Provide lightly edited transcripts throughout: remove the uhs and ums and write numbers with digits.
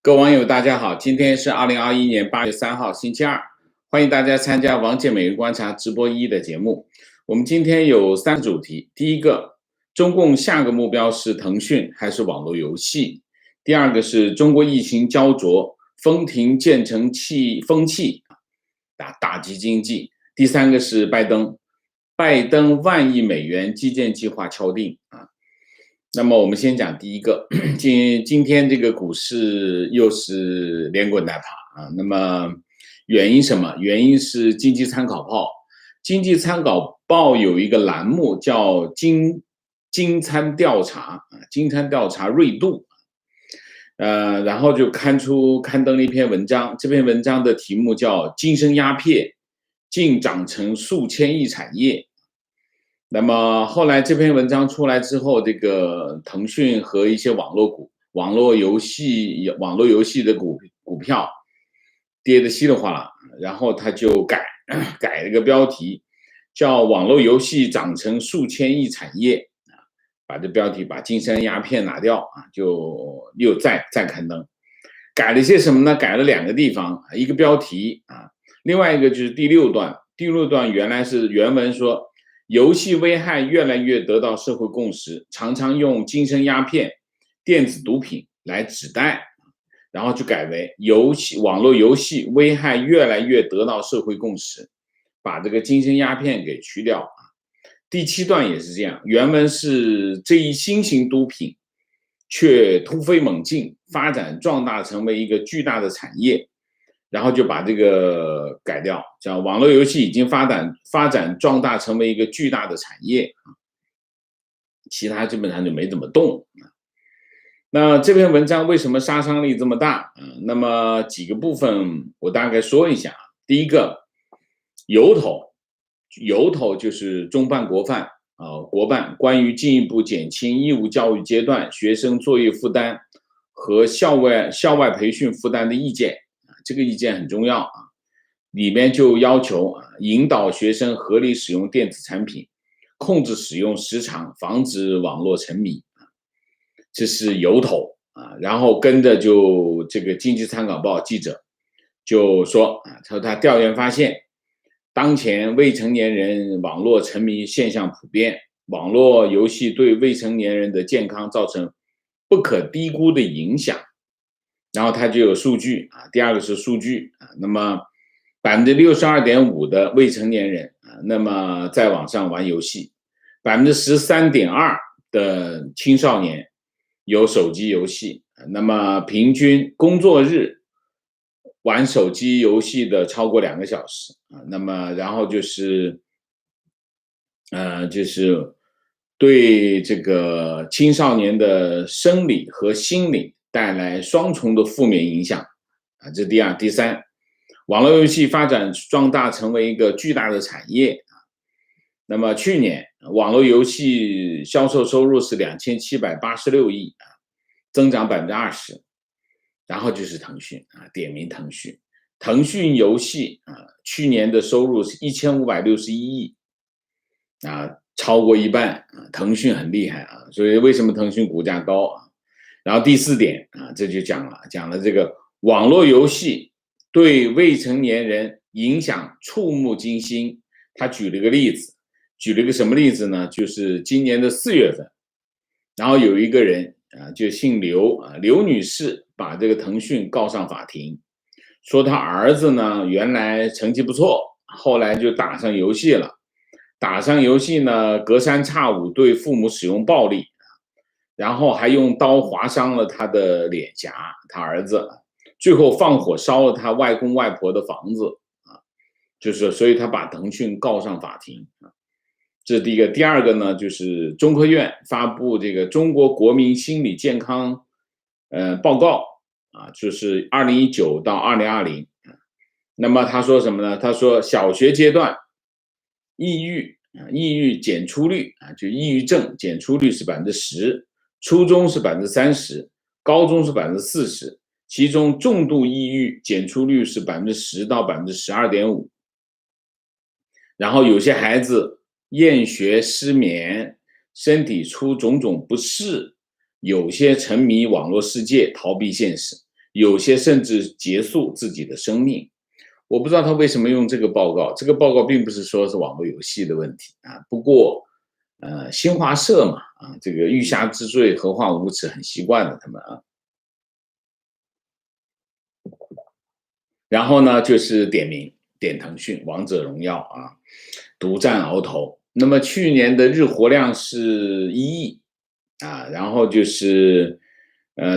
各位网友大家好，今天是2021年8月3号星期二，欢迎大家参加王健每日观察直播1的节目。我们今天有3个主题，第一个，中共下个目标是腾讯还是网络游戏？第二个是中国疫情焦灼，封停建成风气打击经济。第三个是拜登万亿美元基建计划敲定啊。那么我们先讲第一个，今天这个股市又是连滚带爬啊。那么原因什么？原因是经济参考报，经济参考报有一个栏目叫经参调查锐度，然后就刊登了一篇文章，这篇文章的题目叫金生鸦片竟涨成数千亿产业。那么后来这篇文章出来之后，这个腾讯和一些网络游戏的股票跌得稀里哗啦，然后他就改了个标题，叫网络游戏涨成数千亿产业，把这标题把金山鸦片拿掉啊，就又再刊登。改了些什么呢？改了2个地方，一个标题啊，另外一个就是第6段原文说，游戏危害越来越得到社会共识，常常用精神鸦片、电子毒品来指代，然后就改为网络游戏危害越来越得到社会共识，把这个精神鸦片给去掉。第7段也是这样，原文是这一新型毒品却突飞猛进，发展壮大成为一个巨大的产业，然后就把这个改掉，叫网络游戏已经发展壮大成为一个巨大的产业，其他基本上就没怎么动。那这篇文章为什么杀伤力这么大？那么几个部分我大概说一下。第一个，由头就是中办国办关于进一步减轻义务教育阶段学生作业负担和校外培训负担的意见。这个意见很重要啊，里面就要求引导学生合理使用电子产品，控制使用时长，防止网络沉迷，这是由头啊。然后跟着就这个经济参考报记者就说他调研发现，当前未成年人网络沉迷现象普遍，网络游戏对未成年人的健康造成不可低估的影响。然后它就有数据第二个是数据那么 62.5% 的未成年人那么在网上玩游戏， 13.2% 的青少年有手机游戏，那么平均工作日玩手机游戏的超过2个小时那么然后就是对这个青少年的生理和心理带来双重的负面影响这第二。第三，网络游戏发展壮大成为一个巨大的产业那么去年网络游戏销售收入是2786亿增长20%。然后就是腾讯点名腾讯游戏去年的收入是1561亿超过一半腾讯很厉害所以为什么腾讯股价高然后第4点这就讲了这个网络游戏对未成年人影响触目惊心。他举了个什么例子呢？就是今年的4月份，然后有一个人就姓刘刘女士把这个腾讯告上法庭，说他儿子呢原来成绩不错，后来就打上游戏呢隔三差五对父母使用暴力，然后还用刀划伤了他的脸颊，他儿子最后放火烧了他外公外婆的房子就是所以他把腾讯告上法庭这是第一个。第二个呢，就是中科院发布这个中国国民心理健康报告就是2019到2020那么他说什么呢？他说小学阶段抑郁检出率就抑郁症检出率是10%，初中是30%，高中是40%，其中重度抑郁检出率是10%到12.5%。然后有些孩子厌学失眠，身体出种种不适，有些沉迷网络世界，逃避现实。有些甚至结束自己的生命。我不知道他为什么用这个报告，这个报告并不是说是网络游戏的问题啊，不过，新华社嘛，啊，这个欲加之罪，何患无辞，很习惯了他们啊。然后呢，就是点腾讯王者荣耀啊，独占鳌头。那么去年的日活量是1亿啊，然后就是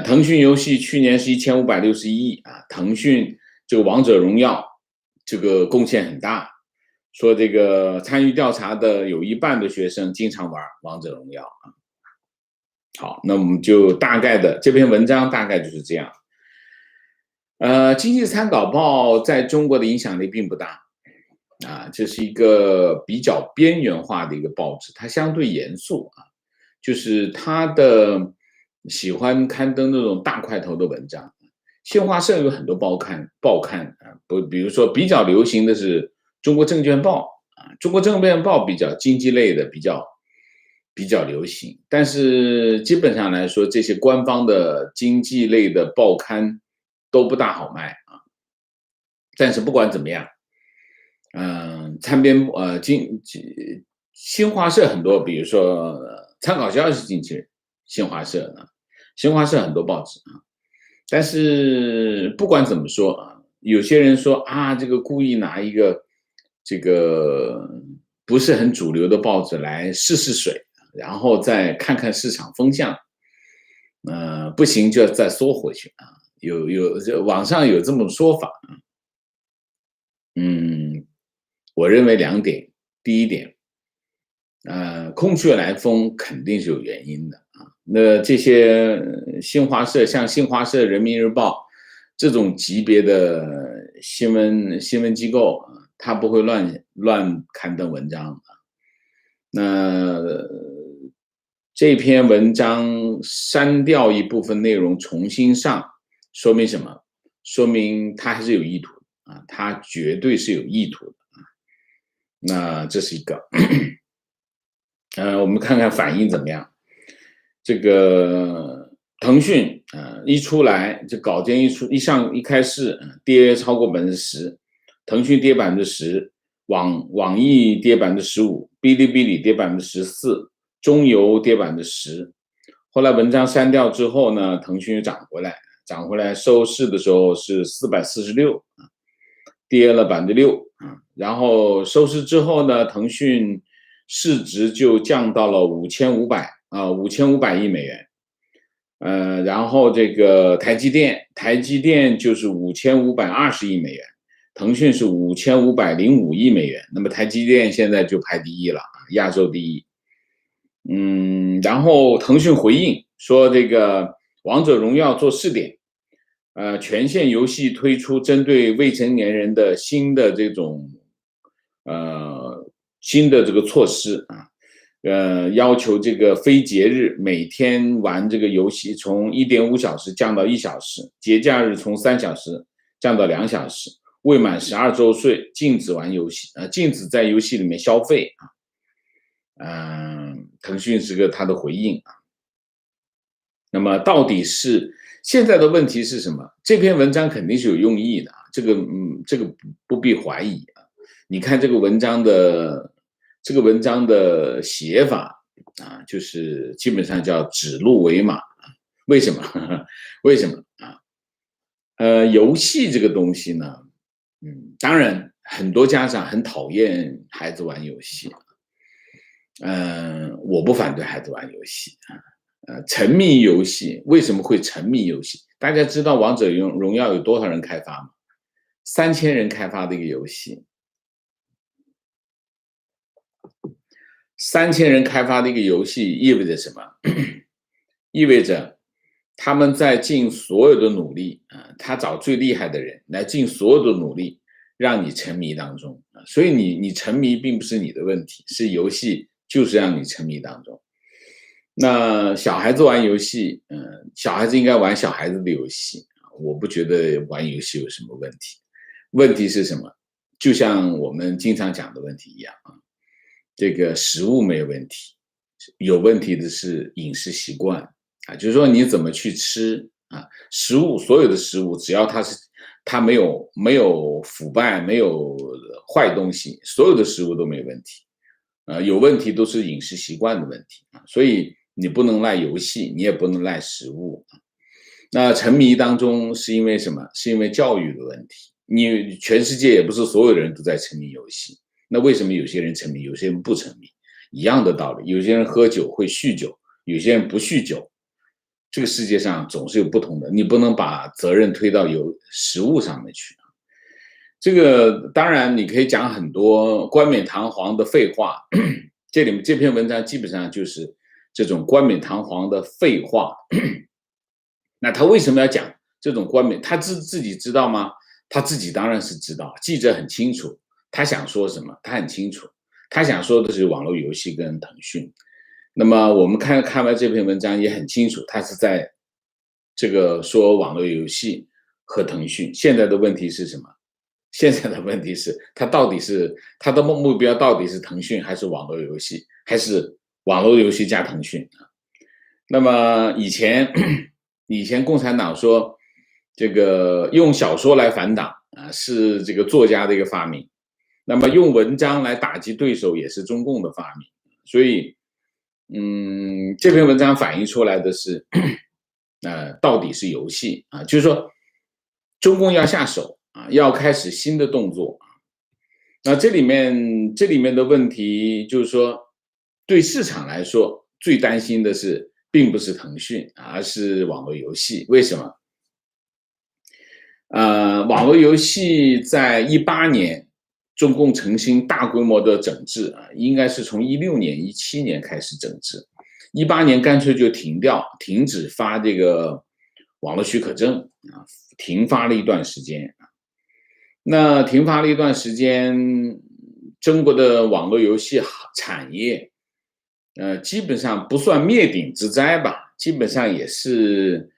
腾讯游戏去年是1561亿啊，腾讯这个王者荣耀这个贡献很大，说这个参与调查的有一半的学生经常玩王者荣耀啊。好，那我们就大概的这篇文章大概就是这样。经济参考报在中国的影响力并不大啊，这是一个比较边缘化的一个报纸，它相对严肃啊，就是它的喜欢刊登那种大块头的文章。新华社有很多报刊啊，比如说比较流行的是中国证券报啊，中国证券报比较经济类的比较流行，但是基本上来说，这些官方的经济类的报刊都不大好卖啊。但是不管怎么样，新华社很多，比如说参考消息进去，新华社啊，新华社很多报纸啊。但是不管怎么说啊，有些人说啊，这个故意拿一个这个不是很主流的报纸来试试水，然后再看看市场风向，不行就要再缩回去啊。网上有这么说法啊。我认为2点，第一点，空穴来风肯定是有原因的啊。那这些新华社，像新华社、人民日报这种级别的新闻机构啊，它不会乱刊登文章啊。那这篇文章删掉一部分内容，重新上，说明什么？说明他还是有意图的啊，他绝对是有意图的啊。那这是一个，我们看看反应怎么样。这个腾讯一出来，这稿件一开市，跌超过10%，腾讯跌10%，网易跌15%，哔哩哔哩跌14%，中游跌10%。后来文章删掉之后呢，腾讯又涨回来收市的时候是446啊，跌了6%啊。然后收市之后呢，腾讯市值就降到了5500亿美元。然后这个台积电就是5520亿美元，腾讯是5505亿美元，那么台积电现在就排第一了，亚洲第一。然后腾讯回应说，这个王者荣耀做试点，全线游戏推出针对未成年人的新的这个措施啊。要求这个非节日每天玩这个游戏从1.5小时降到1小时，节假日从3小时降到2小时，未满12周岁禁止玩游戏，禁止在游戏里面消费啊。腾讯是他的回应啊。那么到底是现在的问题是什么？这篇文章肯定是有用意的啊，这个不必怀疑啊。你看这个文章的写法啊，就是基本上叫指鹿为马。为什么？为什么啊？游戏这个东西呢，当然很多家长很讨厌孩子玩游戏。我不反对孩子玩游戏啊。沉迷游戏，为什么会沉迷游戏？大家知道王者荣耀有多少人开发吗？3000人开发的一个游戏，3000人开发的一个游戏意味着什么？意味着他们在尽所有的努力啊，他找最厉害的人来尽所有的努力，让你沉迷当中啊。所以你沉迷并不是你的问题，是游戏就是让你沉迷当中。那小孩子玩游戏，小孩子应该玩小孩子的游戏，我不觉得玩游戏有什么问题。问题是什么？就像我们经常讲的问题一样啊，这个食物没有问题，有问题的是饮食习惯啊，就是说你怎么去吃啊，食物所有的食物只要它没有腐败，没有坏东西，所有的食物都没有问题。有问题都是饮食习惯的问题啊，所以你不能赖游戏，你也不能赖食物啊。那沉迷当中是因为什么？是因为教育的问题。你全世界也不是所有的人都在沉迷游戏，那为什么有些人沉迷，有些人不沉迷？一样的道理，有些人喝酒会酗酒，有些人不酗酒。这个世界上总是有不同的，你不能把责任推到食物上面去。这个当然你可以讲很多冠冕堂皇的废话，这篇文章基本上就是这种冠冕堂皇的废话。那他为什么要讲这种冠冕？他自己知道吗？他自己当然是知道，记者很清楚，他想说什么，他很清楚，他想说的是网络游戏跟腾讯。那么我们看完这篇文章也很清楚，他是在这个说网络游戏和腾讯。现在的问题是什么？现在的问题是，他的目标到底是腾讯还是网络游戏，还是网络游戏加腾讯？那么以前共产党说这个用小说来反党啊，是这个作家的一个发明。那么用文章来打击对手也是中共的发明。所以这篇文章反映出来的是到底是游戏啊，就是说中共要下手啊，要开始新的动作。那这里面的问题就是说，对市场来说最担心的是并不是腾讯，而是网络游戏。为什么？网络游戏在18年中共诚心大规模的整治啊，应该是从16年、17年开始整治，18年干脆就停止发这个网络许可证啊，停发了一段时间。那停发了一段时间，中国的网络游戏产业，基本上不算灭顶之灾吧，基本上也是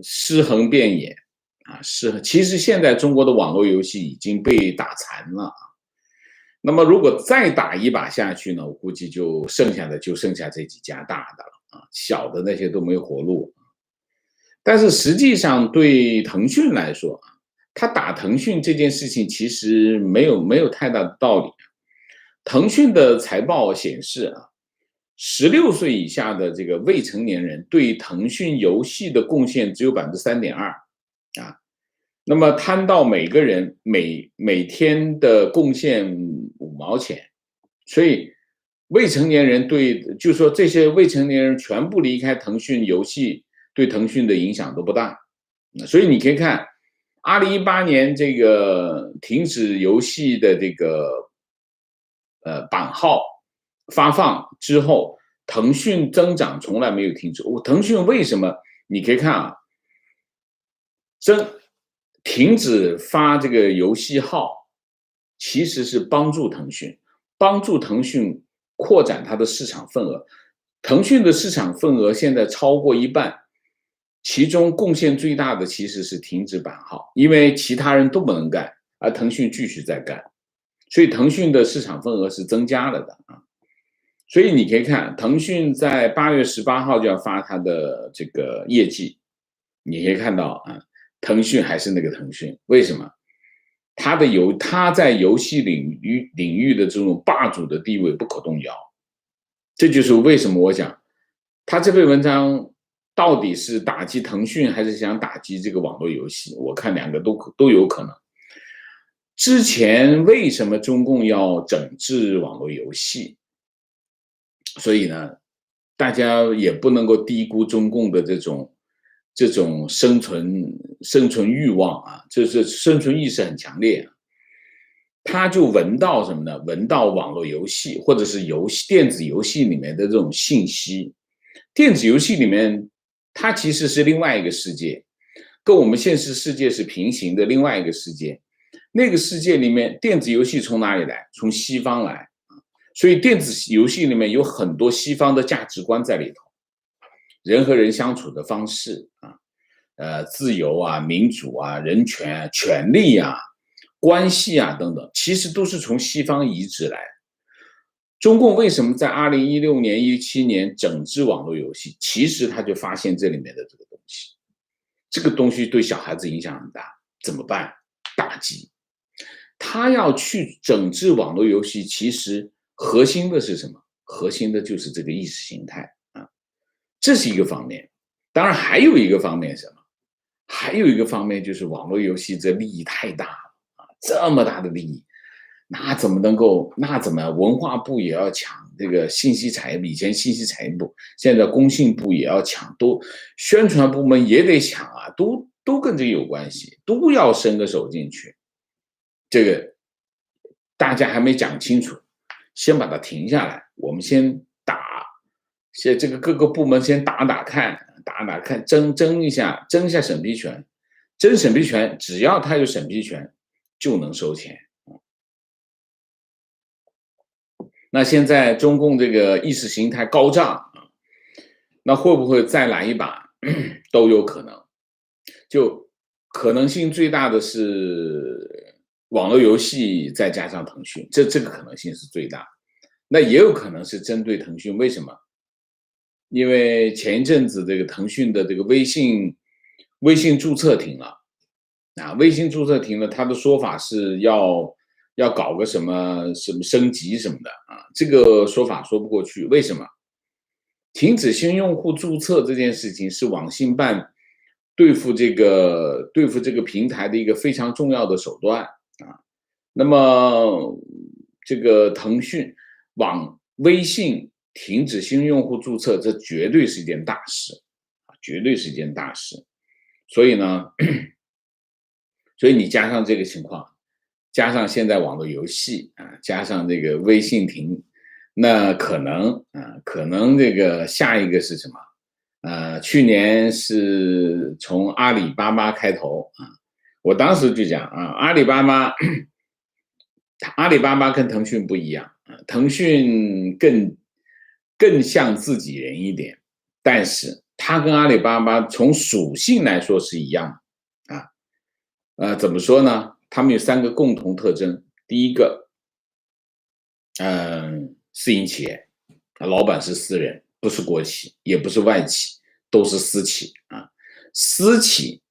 尸横遍野啊。其实现在中国的网络游戏已经被打残了。那么如果再打一把下去呢，我估计就剩下这几家大的了啊，小的那些都没活路。但是实际上对腾讯来说啊，他打腾讯这件事情其实没有太大的道理。腾讯的财报显示啊，16岁以下的这个未成年人对腾讯游戏的贡献只有3.2%啊。那么摊到每个人每天的贡献5毛钱，所以未成年人就是说这些未成年人全部离开腾讯游戏，对腾讯的影响都不大。所以你可以看2018年这个停止游戏的这个版号发放之后，腾讯增长从来没有停止。腾讯为什么？你可以看啊，停止发这个游戏号，其实是帮助腾讯扩展它的市场份额。腾讯的市场份额现在超过一半，其中贡献最大的其实是停止版号，因为其他人都不能干，而腾讯继续在干，所以腾讯的市场份额是增加了的啊。所以你可以看，腾讯在8月18号就要发它的这个业绩，你可以看到啊，腾讯还是那个腾讯。为什么？它在游戏领域的这种霸主的地位不可动摇。这就是为什么我讲，他这篇文章到底是打击腾讯，还是想打击这个网络游戏？我看两个都有可能。之前为什么中共要整治网络游戏？所以呢，大家也不能够低估中共的这种生存欲望啊，就是生存意识很强烈啊。他就闻到什么呢？闻到网络游戏或者是电子游戏里面的这种信息。电子游戏里面，它其实是另外一个世界，跟我们现实世界是平行的另外一个世界。那个世界里面，电子游戏从哪里来？从西方来。所以电子游戏里面有很多西方的价值观在里头，人和人相处的方式啊，自由啊、民主啊、人权啊、权利啊、关系啊等等，其实都是从西方移植来。中共为什么在2016年、17年整治网络游戏？其实他就发现这里面的这个东西，这个东西对小孩子影响很大，怎么办？打击。他要去整治网络游戏，其实核心的是什么？核心的就是这个意识形态啊，这是一个方面。当然还有一个方面是什么？还有一个方面就是网络游戏这利益太大了啊，这么大的利益。那怎么能够？那怎么文化部也要抢这个信息产业？以前信息产业部，现在工信部也要抢，都宣传部门也得抢啊，都跟这个有关系，都要伸个手进去。这个大家还没讲清楚，先把它停下来，我们先打，先这个各个部门先打打看，争一下审批权，争审批权，只要他有审批权，就能收钱。那现在中共这个意识形态高涨啊，那会不会再来一把？都有可能。就可能性最大的是网络游戏再加上腾讯，这个可能性是最大。那也有可能是针对腾讯，为什么？因为前一阵子这个腾讯的这个微信注册停了啊，微信注册停了，他的说法是要搞个什么升级什么的啊，这个说法说不过去。为什么？停止新用户注册这件事情是网信办对付这个平台的一个非常重要的手段啊。那么这个腾讯微信停止新用户注册，这绝对是一件大事啊，绝对是一件大事。所以呢，所以你加上这个情况，加上现在网络游戏啊，加上这个微信停，那可能这个下一个是什么？去年是从阿里巴巴开头啊，我当时就讲啊，阿里巴巴跟腾讯不一样啊，腾讯更像自己人一点，但是它跟阿里巴巴从属性来说是一样的啊。怎么说呢？他们有3个共同特征。第一个，私营企业，老板是私人，不是国企，也不是外企，都是私企啊。私企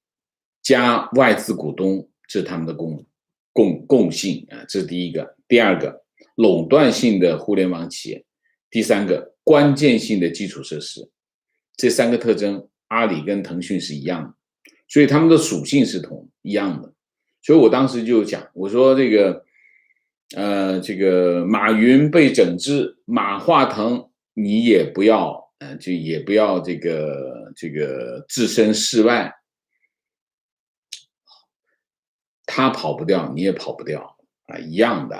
加外资股东，这是他们的共性啊，这是第一个。第二个，垄断性的互联网企业。第三个，关键性的基础设施。这3个特征，阿里跟腾讯是一样的，所以他们的属性是一样的。所以我当时就讲，我说这个马云被整治，马化腾你也不要就也不要这个置身事外，他跑不掉，你也跑不掉啊，一样的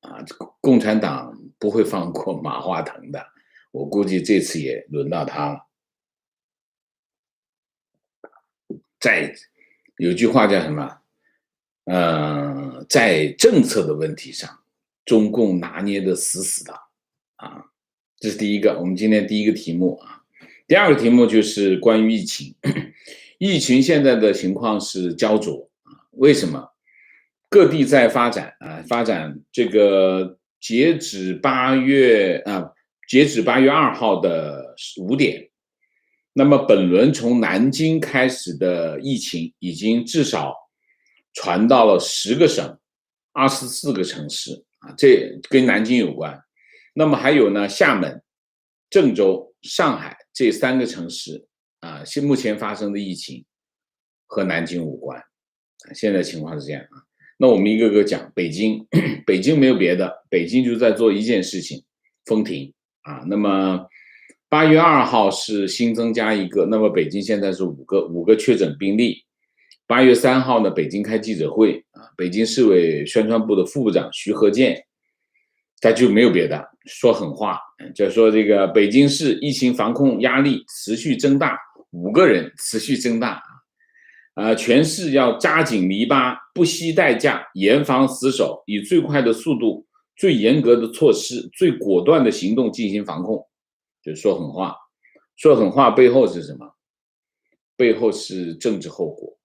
啊。共产党不会放过马化腾的，我估计这次也轮到他了。有句话叫什么？在政策的问题上，中共拿捏的死死的啊，这是第一个，我们今天第一个题目啊。第二个题目就是关于疫情，疫情现在的情况是焦灼啊，为什么？各地在发展这个截止8月2号的5点，那么本轮从南京开始的疫情已经至少传到了10个省、24个城市啊，这跟南京有关。那么还有呢，厦门、郑州、上海这3个城市啊，目前发生的疫情和南京无关。现在情况是这样啊。那我们一个个讲，北京北京没有别的，北京就在做一件事情，封停啊。那么8月2号是新增加1个，那么北京现在是5个确诊病例。8月3号呢，北京开记者会啊，北京市委宣传部的副部长徐和建，他就没有别的，说狠话，就说这个北京市疫情防控压力持续增大，5个人持续增大全市要扎紧篱笆，不惜代价，严防死守，以最快的速度、最严格的措施、最果断的行动进行防控。就是说狠话，说狠话背后是什么？背后是政治后果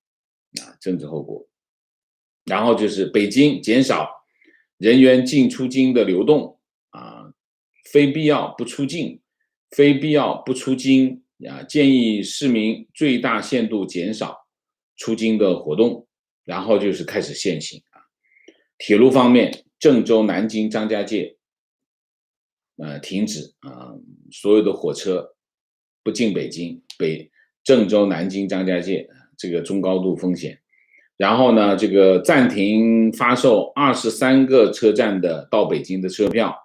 啊，政治后果。然后就是北京减少人员进出京的流动啊，非必要不出境，非必要不出京啊，建议市民最大限度减少出京的活动，然后就是开始限行啊。铁路方面，郑州、南京、张家界停止啊，所有的火车不进北京，郑州、南京、张家界这个中高度风险。然后呢，这个暂停发售23个车站的到北京的车票，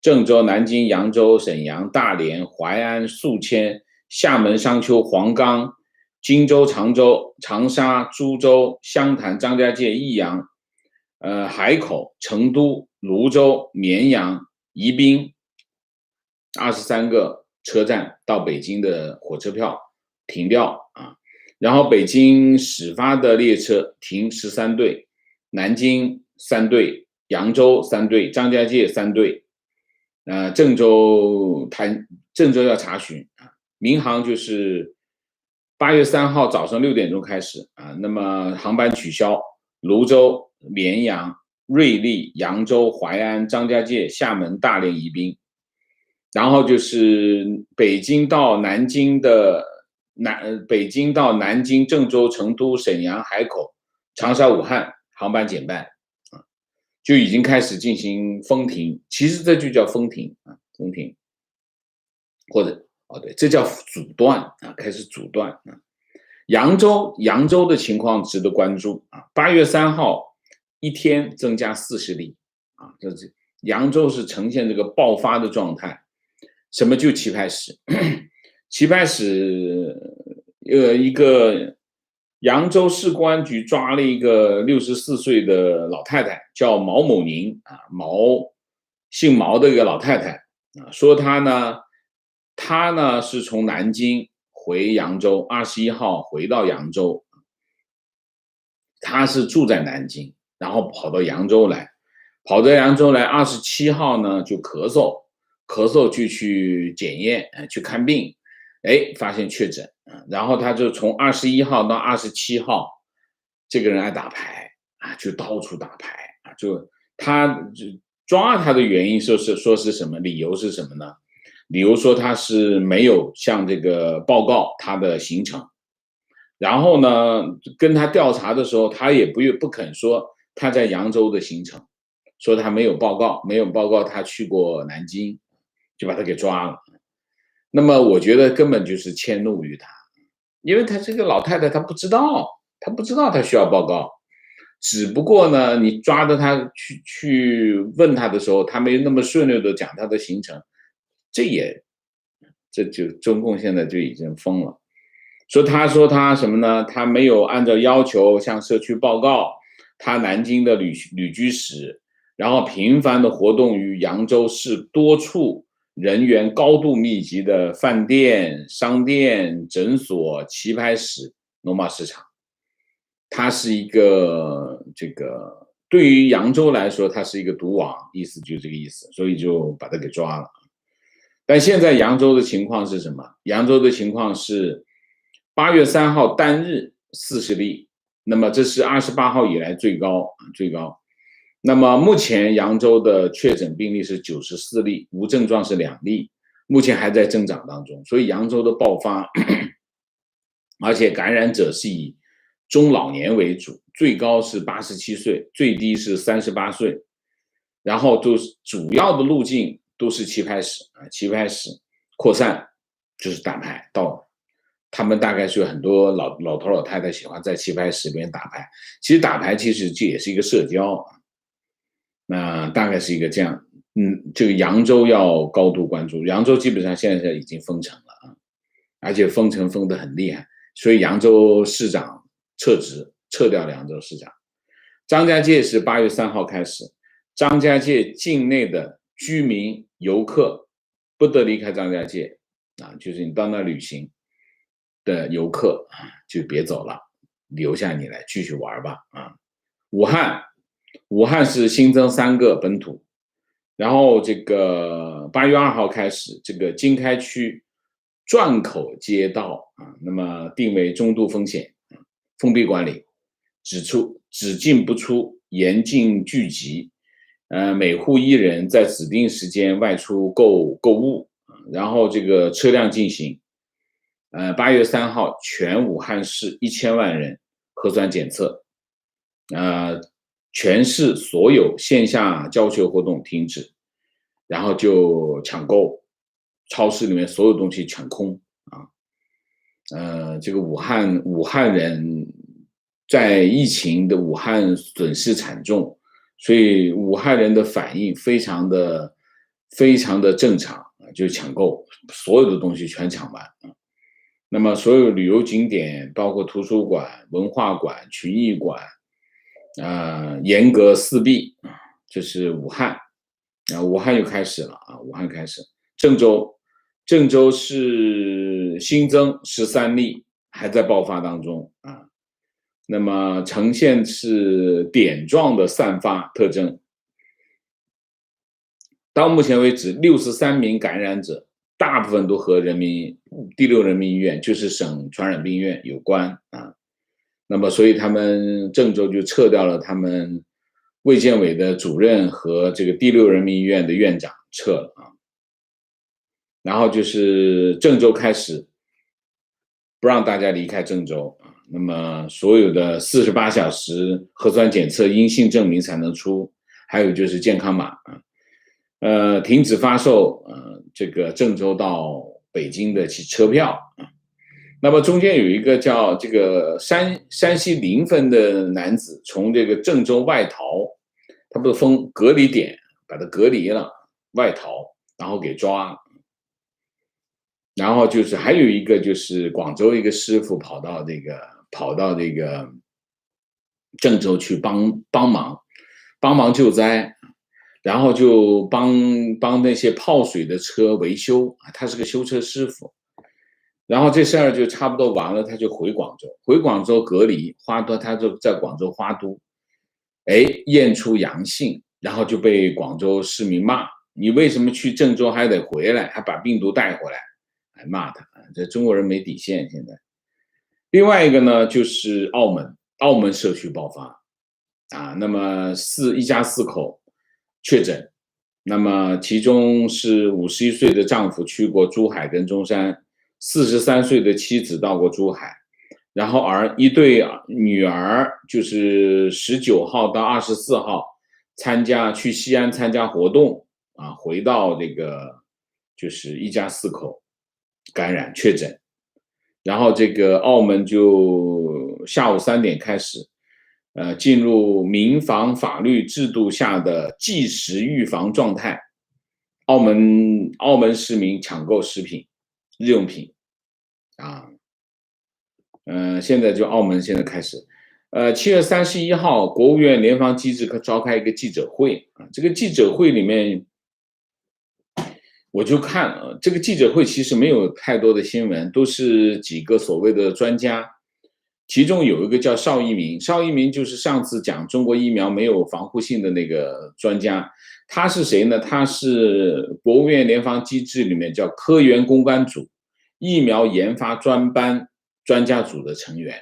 郑州、南京、扬州、沈阳、大连、淮安、宿迁、厦门、商丘、黄冈、荆州、常州、长沙、株洲、湘潭、张家界、益阳、海口、成都、泸州、绵阳、宜宾23个车站到北京的火车票停掉啊。然后北京始发的列车停13对，南京3对，扬州3对，张家界3对。郑州要查询啊，民航就是8月3号早上6点钟开始啊，那么航班取消，泸州、绵阳、瑞丽、扬州、淮安、张家界、厦门、大连、宜宾。然后就是北京到南京、郑州、成都、沈阳、海口、长沙、武汉航班减半啊，就已经开始进行封停。其实这就叫封停啊，封停，或者对，这叫阻断啊，开始阻断啊。扬州的情况值得关注啊，8月3号一天增加40例啊，这是扬州是呈现这个爆发的状态。什么就棋牌室？棋牌室，一个扬州市公安局抓了一个64岁的老太太，叫毛某宁啊，姓毛的一个老太太啊，说她呢是从南京回扬州，21号回到扬州，她是住在南京，然后跑到扬州来，27号呢就咳嗽就去检验，去看病，发现确诊，然后他就从21号到27号，这个人爱打牌啊，就到处打牌啊，就抓他的原因说是什么？理由是什么呢？理由说他是没有向这个报告他的行程，然后呢，跟他调查的时候，他也不肯说他在扬州的行程，说他没有报告他去过南京。就把他给抓了。那么我觉得根本就是迁怒于他，因为他这个老太太她不知道她需要报告，只不过呢，你抓着他去问他的时候，他没那么顺利的讲他的行程，这就中共现在就已经疯了。说他什么呢？他没有按照要求向社区报告他南京的旅居史，然后频繁的活动于扬州市多处人员高度密集的饭店、商店、诊所、棋牌室、农贸市场。它是一个对于扬州来说，它是一个毒王，意思就是这个意思，所以就把他给抓了。但现在扬州的情况是什么？扬州的情况是8月3号单日40例，那么这是28号以来最高。那么目前扬州的确诊病例是94例，无症状是2例，目前还在增长当中。所以扬州的爆发，而且感染者是以中老年为主，最高是87岁，最低是38岁，然后都是主要的路径都是棋牌室扩散，就是打牌到。他们大概是有很多老头老太太喜欢在棋牌室里面打牌，其实打牌其实这也是一个社交。那大概是一个这样，这个扬州要高度关注。扬州基本上现在已经封城了啊，而且封城封得很厉害，所以扬州市长撤掉扬州市长。张家界是8月3号开始，张家界境内的居民游客不得离开张家界啊，就是你到那旅行的游客啊，就别走了，留下你来继续玩吧啊。武汉是新增3个本土，然后这个8月2号开始，这个经开区转口街道啊，那么定为中度风险，封闭管理，只进不出，严禁聚集，每户1人在指定时间外出购物，然后这个车辆进行。8月3号，全武汉市1000万人核酸检测，全市所有线下教学活动停止，然后就抢购，超市里面所有东西全空啊。这个武汉人在疫情的武汉损失惨重，所以武汉人的反应非常的正常，就抢购，所有的东西全抢完啊。那么所有旅游景点，包括图书馆、文化馆、群艺馆，严格4闭啊。这是武汉，武汉又开始了啊，武汉开始。郑州是新增13例，还在爆发当中啊。那么呈现是点状的散发特征。到目前为止，63名感染者，大部分都和第6人民医院，就是省传染病院有关啊。那么所以他们郑州就撤掉了他们卫健委的主任和这个第6人民医院的院长撤了啊。然后就是郑州开始不让大家离开郑州啊。那么所有的48小时核酸检测阴性证明才能出，还有就是健康码啊。停止发售这个郑州到北京的车票啊。那么中间有一个叫这个山西临汾的男子从这个郑州外逃，他不是封隔离点，把他隔离了，外逃，然后给抓了。然后就是还有一个就是广州一个师傅跑到这个郑州去帮忙救灾，然后就帮那些泡水的车维修，他是个修车师傅。然后这事儿就差不多完了，他就回广州隔离，他就在广州花都，验出阳性，然后就被广州市民骂，你为什么去郑州还得回来，还把病毒带回来，还骂他，这中国人没底线现在。另外一个呢，就是澳门社区爆发啊。那么一家4口确诊，那么其中是51岁的丈夫去过珠海跟中山，43岁的妻子到过珠海，然后一对女儿就是19号到24号去西安参加活动啊，回到这个就是一家4口感染确诊。然后这个澳门就下午3点开始，进入民防法律制度下的即时预防状态。澳门市民抢购食品、日用品啊。现在就澳门现在开始。7月31号，国务院联防机制召开一个记者会啊。这个记者会里面，我就看这个记者会其实没有太多的新闻，都是几个所谓的专家，其中有一个叫邵一鸣就是上次讲中国疫苗没有防护性的那个专家。他是谁呢？他是国务院联防机制里面叫科研攻关组疫苗研发专家组的成员。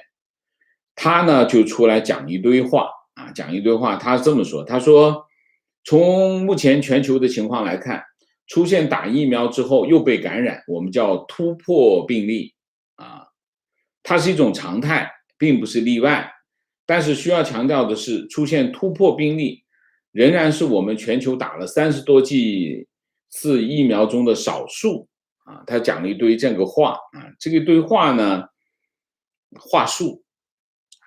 他呢就出来讲一堆话。他这么说，他说从目前全球的情况来看，出现打疫苗之后又被感染，我们叫突破病例啊，它是一种常态，并不是例外。但是需要强调的是，出现突破病例仍然是我们全球打了30多剂次疫苗中的少数啊。他讲了一堆这个话啊，这个对话呢，话术，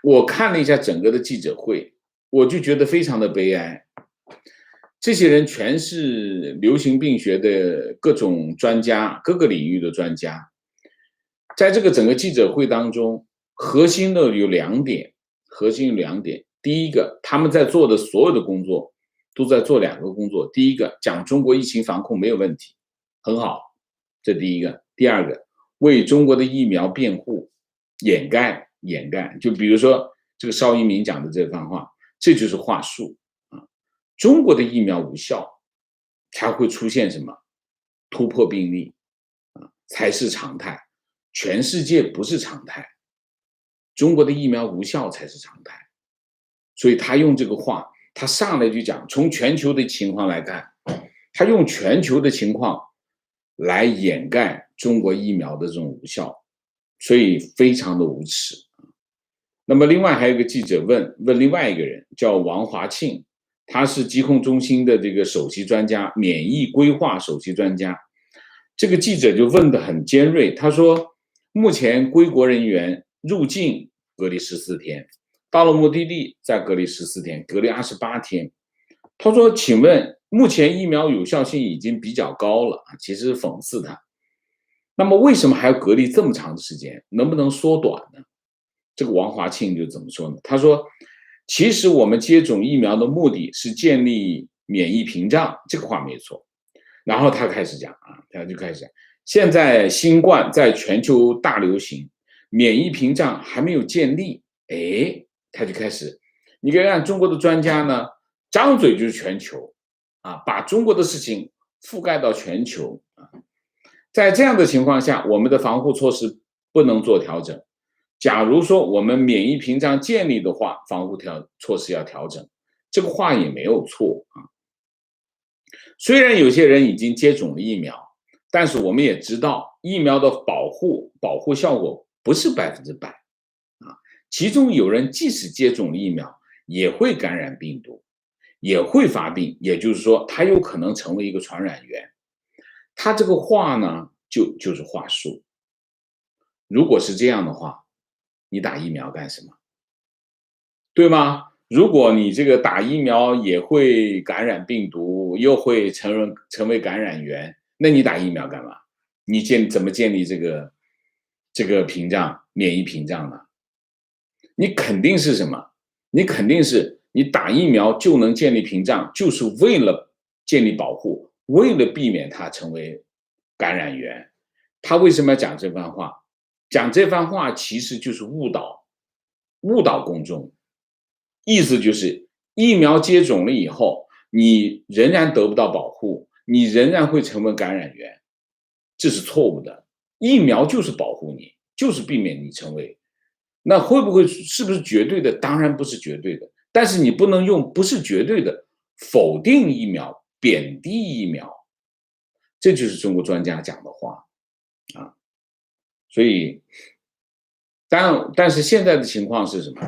我看了一下整个的记者会，我就觉得非常的悲哀。这些人全是流行病学的各种专家，各个领域的专家。在这个整个记者会当中，核心有两点。第一个，他们在做的所有的工作都在做2个工作。第一个，讲中国疫情防控没有问题，很好，这第一个。第二个，为中国的疫苗辩护，掩盖。就比如说这个邵一鸣讲的这番话，这就是话术啊。中国的疫苗无效，才会出现什么突破病例啊，才是常态。全世界不是常态，中国的疫苗无效才是常态。所以他用这个话他上来就讲，从全球的情况来看，他用全球的情况来掩盖中国疫苗的这种无效，所以非常的无耻。那么另外还有一个记者问另外一个人，叫王华庆，他是疾控中心的这个首席专家，免疫规划首席专家。这个记者就问得很尖锐，他说目前归国人员入境隔离14天，到了目的地再隔离14天，隔离28天。他说请问目前疫苗有效性已经比较高了，其实讽刺他。那么为什么还要隔离这么长的时间？能不能缩短呢？这个王华庆就怎么说呢？他说其实我们接种疫苗的目的是建立免疫屏障，这个话没错。然后他开始讲他就开始讲，现在新冠在全球大流行，免疫屏障还没有建立，他就开始，你可以看中国的专家呢，张嘴就是全球把中国的事情覆盖到全球在这样的情况下，我们的防护措施不能做调整。假如说我们免疫屏障建立的话，防护措施要调整，这个话也没有错虽然有些人已经接种了疫苗，但是我们也知道疫苗的保护效果不是100%其中有人即使接种了疫苗，也会感染病毒，也会发病，也就是说他有可能成为一个传染源。他这个话呢就是话术。如果是这样的话，你打疫苗干什么？对吗？如果你这个打疫苗也会感染病毒，又会成为感染源，那你打疫苗干嘛？你怎么建立这个屏障，免疫屏障呢？你肯定是什么？你肯定是你打疫苗就能建立屏障，就是为了建立保护，为了避免它成为感染源。他为什么要讲这番话？讲这番话其实就是误导公众。意思就是疫苗接种了以后，你仍然得不到保护，你仍然会成为感染源，这是错误的。疫苗就是保护你，就是避免你成为。那会不会是不是绝对的？当然不是绝对的，但是你不能用不是绝对的否定疫苗，贬低疫苗，这就是中国专家讲的话所以但是现在的情况是什么？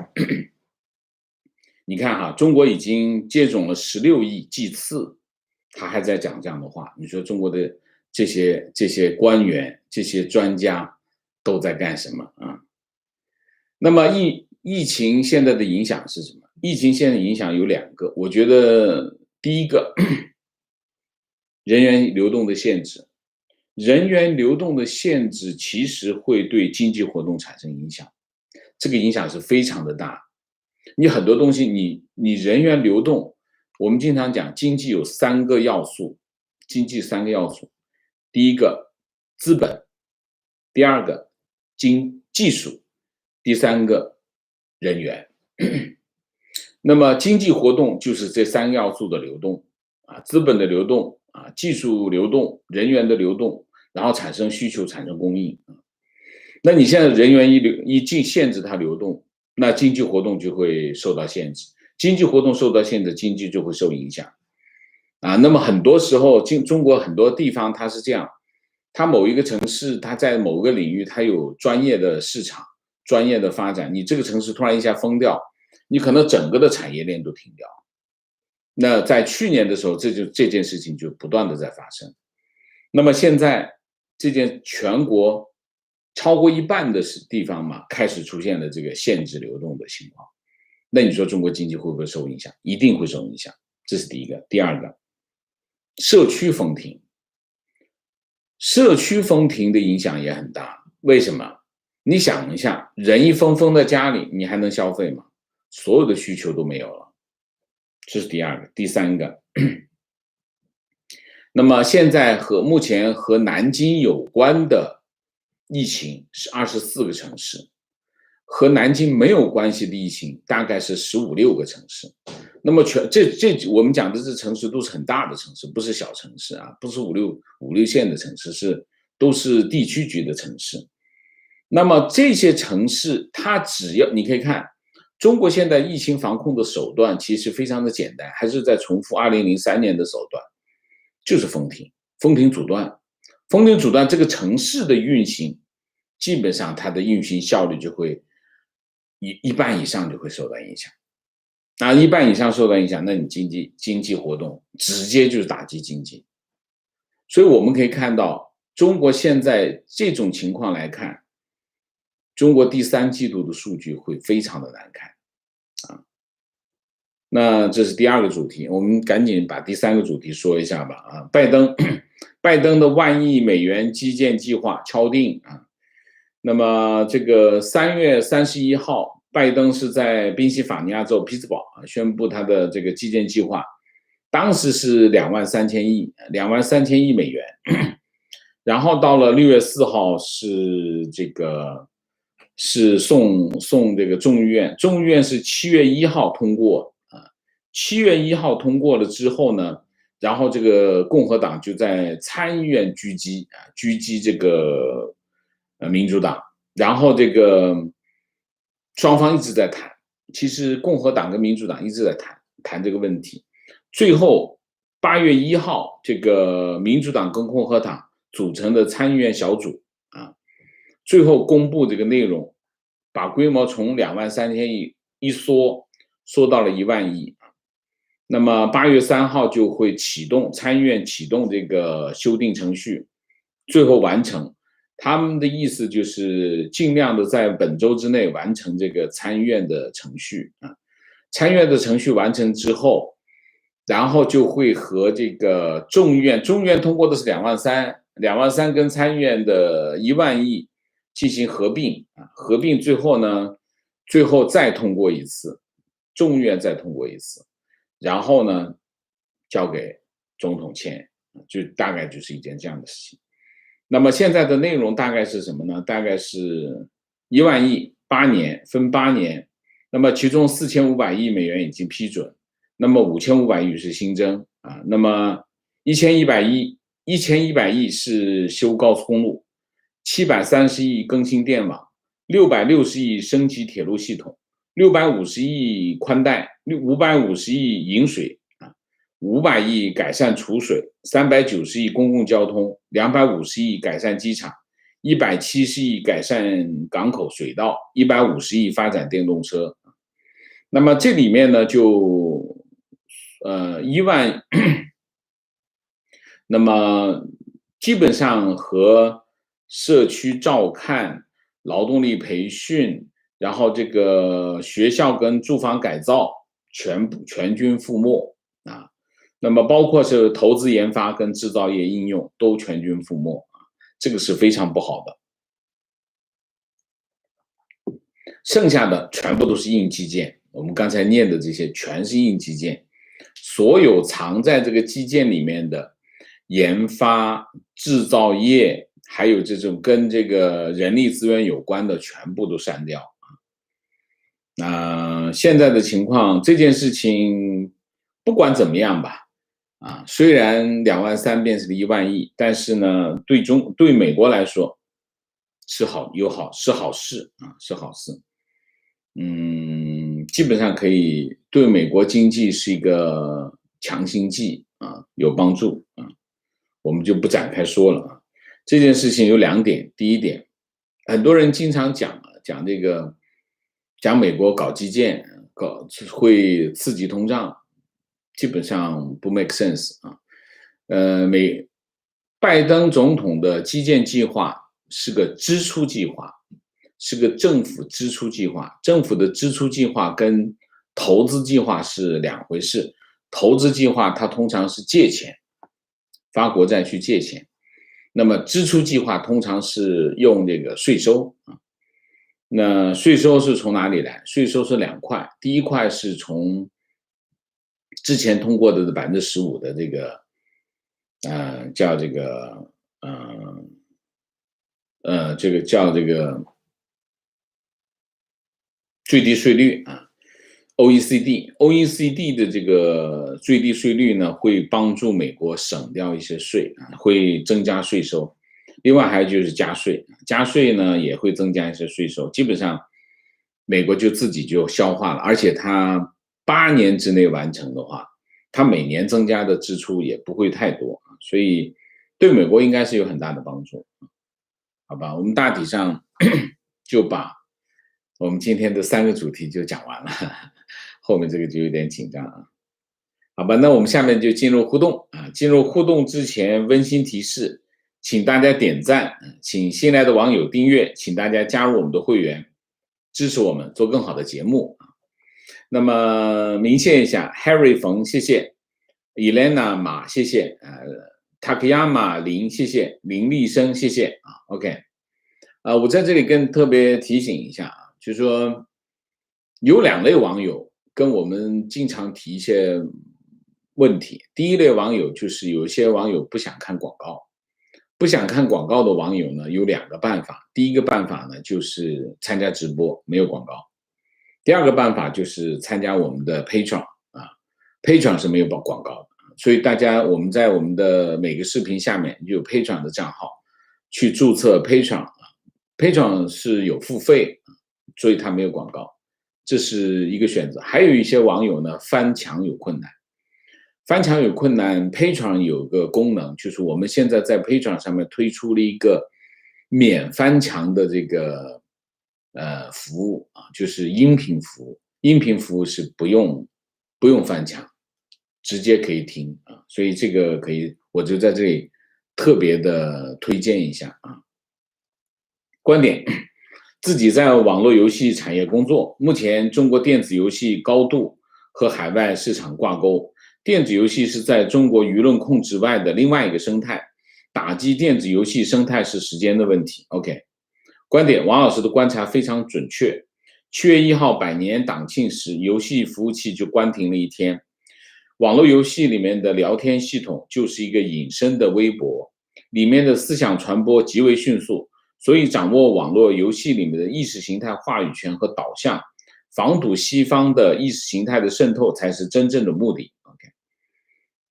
你看中国已经接种了16亿剂次，他还在讲这样的话，你说中国的这些官员、这些专家都在干什么那么疫情现在的影响是什么？疫情现在的影响有2个，我觉得第一个，人员流动的限制。人员流动的限制其实会对经济活动产生影响，这个影响是非常的大。你很多东西你人员流动，我们经常讲经济有3个要素，第一个资本，第二个技术，第3个人员。那么经济活动就是这3个要素的流动资本的流动技术流动，人员的流动，然后产生需求，产生供应那你现在人员一限制它流动，那经济活动就会受到限制，经济活动受到限制，经济就会受影响那么很多时候中国很多地方它是这样，它某一个城市它在某个领域它有专业的市场，专业的发展，你这个城市突然一下封掉，你可能整个的产业链都停掉。那在去年的时候，这件事情就不断的在发生。那么现在这件全国超过一半的地方开始出现了这个限制流动的情况。那你说中国经济会不会受影响？一定会受影响，这是第一个。第二个，社区封停。社区封停的影响也很大。为什么？你想一下，人一封在家里，你还能消费吗？所有的需求都没有了。这是第二个。第三个，那么现在目前和南京有关的疫情是24个城市，和南京没有关系的疫情大概是15、16个城市。那么我们讲的这城市都是很大的城市，不是小城市不是五六线的城市，都是地区级的城市。那么这些城市它只要你可以看中国现在疫情防控的手段其实非常的简单，还是在重复2003年的手段，就是封停、封停阻断、封停阻断这个城市的运行，基本上它的运行效率就会一半以上就会受到影响。那一半以上受到影响，那你经济活动直接就是打击经济。所以我们可以看到，中国现在这种情况来看，中国第3季度的数据会非常的难看啊。那这是第2个主题，我们赶紧把第3个主题说一下吧啊。拜登的10000亿美元基建计划敲定啊。那么这个3月31号，拜登是在宾夕法尼亚州匹兹堡宣布他的这个基建计划，当时是23000亿美元。然后到了6月4号是送这个众议院，众议院是7月1号通过啊。7月1号通过了之后呢，然后这个共和党就在参议院狙击这个民主党，然后这个双方一直在谈，其实共和党跟民主党一直在谈这个问题。最后8月1号，这个民主党跟共和党组成的参议院小组啊，最后公布这个内容，把规模从23000亿缩到了1万亿。那么8月3号就会参议院启动这个修订程序，最后完成。他们的意思就是尽量的在本周之内完成这个参议院的程序啊。参议院的程序完成之后，然后就会和这个众议院通过的是23000跟参议院的1万亿进行合并啊，合并最后再通过一次，众议院再通过一次，然后呢交给总统签，就大概就是一件这样的事情。那么现在的内容大概是什么呢？大概是1万亿8年，分8年，那么其中4500亿美元已经批准，那么5500亿是新增啊，那么1100亿是修高速公路，730亿更新电网，660亿升级铁路系统，650亿宽带，550亿引水，500亿改善储水，390亿公共交通，250亿改善机场，170亿改善港口水道，150亿发展电动车。那么这里面呢就1万，那么基本上和社区照看、劳动力培训，然后这个学校跟住房改造全军覆没啊。那么包括是投资研发跟制造业应用都全军覆没啊，这个是非常不好的。剩下的全部都是硬基建，我们刚才念的这些全是硬基建，所有藏在这个基建里面的研发、制造业，还有这种跟这个人力资源有关的，全部都删掉啊。现在的情况，这件事情不管怎么样吧，虽然2万3变成了1万亿，但是呢，对美国来说是好事啊，是好事。基本上可以对美国经济是一个强心剂啊，有帮助啊，我们就不展开说了啊。这件事情有2点，第一点，很多人经常讲美国搞基建，会刺激通胀，基本上不 make sense 啊。拜登总统的基建计划是个支出计划，是个政府支出计划，政府的支出计划跟投资计划是2回事。投资计划它通常是借钱，发国债去借钱，那么支出计划通常是用这个税收啊。那税收是从哪里来？税收是2块，第一块是从之前通过的15%的这个叫这个叫这个最低税率啊。OECD 的这个最低税率呢，会帮助美国省掉一些税啊，会增加税收。另外还有就是加税呢也会增加一些税收。基本上美国就自己就消化了，而且它8年之内完成的话，它每年增加的支出也不会太多，所以对美国应该是有很大的帮助，好吧？我们大体上就把我们今天的3个主题就讲完了，后面这个就有点紧张啊。好吧，那我们下面就进入互动啊。进入互动之前，温馨提示，请大家点赞，请新来的网友订阅，请大家加入我们的会员，支持我们做更好的节目啊。那么明谢一下 ，Harry 冯，谢谢 ，Elena 马，谢谢，Takayama 林，谢谢，林立生，谢谢啊。OK，我在这里特别提醒一下啊，就是说有2类网友跟我们经常提一些问题。第一类网友就是有一些网友不想看广告，不想看广告的网友呢有2个办法。第一个办法呢就是参加直播，没有广告。第2个办法就是参加我们的 Patreon 啊 ，Patreon 是没有广告的，所以大家我们在我们的每个视频下面就有 Patreon 的账号，去注册 Patreon 是有付费，所以它没有广告，这是一个选择。还有一些网友呢翻墙有困难，翻墙有困难 ，Patreon 有个功能，就是我们现在在 Patreon 上面推出了一个免翻墙的这个服务啊，就是音频服务。音频服务是不用翻墙，直接可以听啊，所以这个可以，我就在这里特别的推荐一下啊。观点，自己在网络游戏产业工作，目前中国电子游戏高度和海外市场挂钩，电子游戏是在中国舆论控制外的另外一个生态，打击电子游戏生态是时间的问题。OK， 观点，王老师的观察非常准确。7月1号100年党庆时，游戏服务器就关停了1天。网络游戏里面的聊天系统就是一个隐身的微博，里面的思想传播极为迅速，所以掌握网络游戏里面的意识形态话语权和导向，防堵西方的意识形态的渗透才是真正的目的。OK，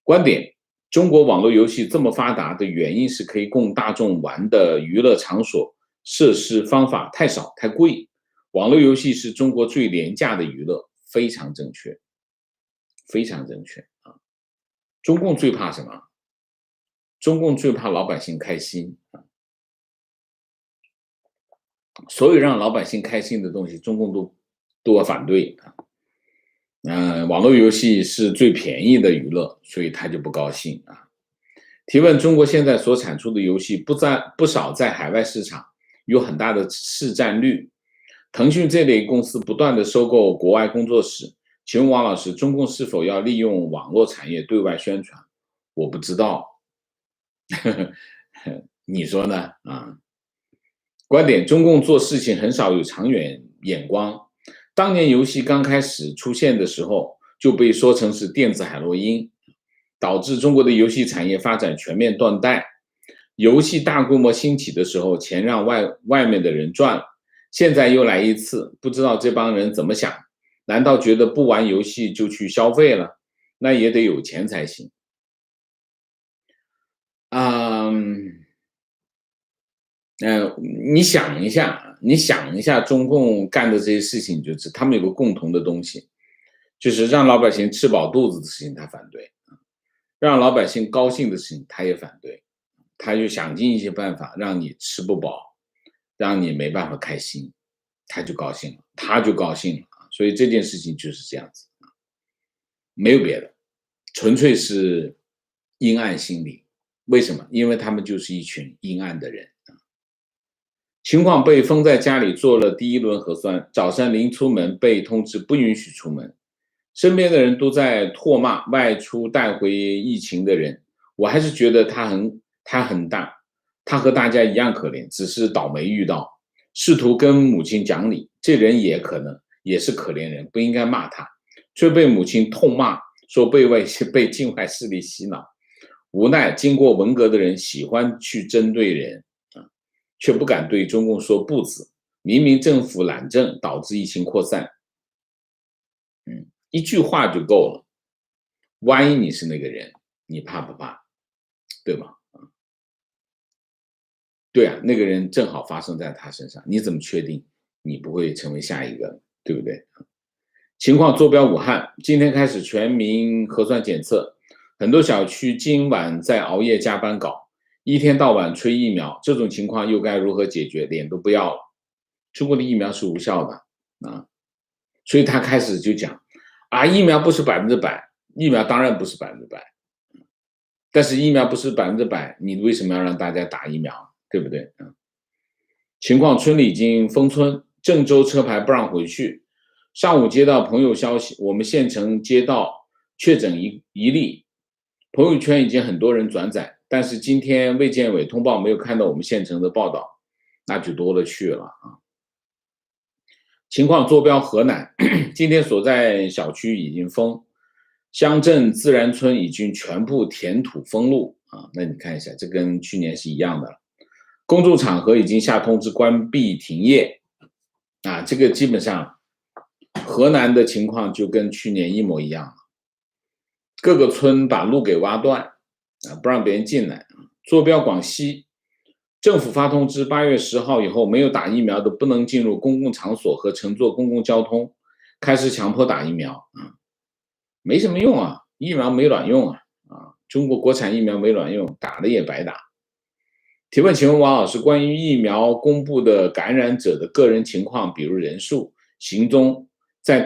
观点，中国网络游戏这么发达的原因是可以供大众玩的娱乐场所、设施方法太少太贵，网络游戏是中国最廉价的娱乐，非常正确，非常正确啊！中共最怕什么？中共最怕老百姓开心啊！所有让老百姓开心的东西，中共都要反对啊。网络游戏是最便宜的娱乐，所以他就不高兴啊。提问：中国现在所产出的游戏不少在海外市场有很大的市占率。腾讯这类公司不断的收购国外工作室，请问王老师，中共是否要利用网络产业对外宣传？我不知道，你说呢？啊，观点：中共做事情很少有长远眼光。当年游戏刚开始出现的时候，就被说成是电子海洛因，导致中国的游戏产业发展全面断代。游戏大规模兴起的时候，钱让外面的人赚了，现在又来一次，不知道这帮人怎么想？难道觉得不玩游戏就去消费了？那也得有钱才行。你想一下，中共干的这些事情，就是他们有个共同的东西，就是让老百姓吃饱肚子的事情他反对，让老百姓高兴的事情他也反对，他就想尽一切办法让你吃不饱，让你没办法开心，他就高兴了，所以这件事情就是这样子，没有别的，纯粹是阴暗心理。为什么？因为他们就是一群阴暗的人。情况被封在家里做了第1轮核酸，早上临出门被通知不允许出门，身边的人都在唾骂外出带回疫情的人，我还是觉得他和大家一样可怜，只是倒霉遇到，试图跟母亲讲理，这人也可能也是可怜人，不应该骂他，却被母亲痛骂，说被境外势力洗脑，无奈经过文革的人喜欢去针对人。却不敢对中共说不字，明明政府懒政导致疫情扩散，一句话就够了。万一你是那个人，你怕不怕？对吧？对啊，那个人正好发生在他身上，你怎么确定你不会成为下一个？对不对？情况坐标武汉，今天开始全民核酸检测，很多小区今晚在熬夜加班搞，一天到晚催疫苗，这种情况又该如何解决？脸都不要了。中国的疫苗是无效的啊，所以他开始就讲啊，疫苗不是100%，疫苗当然不是100%，但是疫苗不是100%，你为什么要让大家打疫苗？对不对？情况村里已经封村，郑州车牌不让回去。上午接到朋友消息，我们县城接到确诊一例，朋友圈已经很多人转载，但是今天卫健委通报没有看到我们县城的报道，那就多了去了啊。情况坐标河南，今天所在小区已经封，乡镇自然村已经全部填土封路啊。那你看一下，这跟去年是一样的了。公众场合已经下通知关闭停业啊，这个基本上河南的情况就跟去年一模一样了，各个村把路给挖断啊，不让别人进来。坐标广西，政府发通知，8月10号以后没有打疫苗的不能进入公共场所和乘坐公共交通，开始强迫打疫苗啊，没什么用啊，疫苗没卵用啊，中国国产疫苗没卵用，打了也白打。提问，请问王老师，关于疫苗公布的感染者的个人情况，比如人数、行踪，在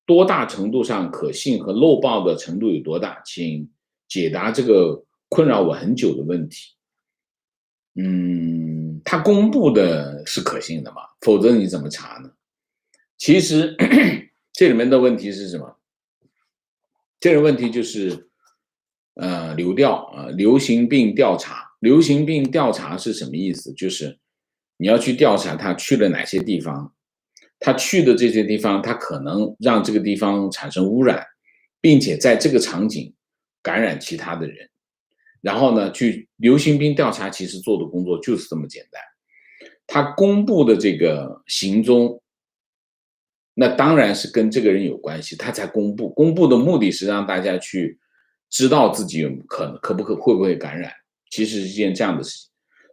多大程度上可信和漏报的程度有多大？请解答这个困扰我很久的问题。他公布的是可信的嘛？否则你怎么查呢？其实这里面的问题是什么？这个问题就是流行病调查。流行病调查是什么意思？就是你要去调查他去了哪些地方，他去的这些地方，他可能让这个地方产生污染，并且在这个场景感染其他的人。然后呢，去流行病调查其实做的工作就是这么简单。他公布的这个行踪，那当然是跟这个人有关系，他才公布。公布的目的是让大家去知道自己会不会感染，其实是一件这样的事情。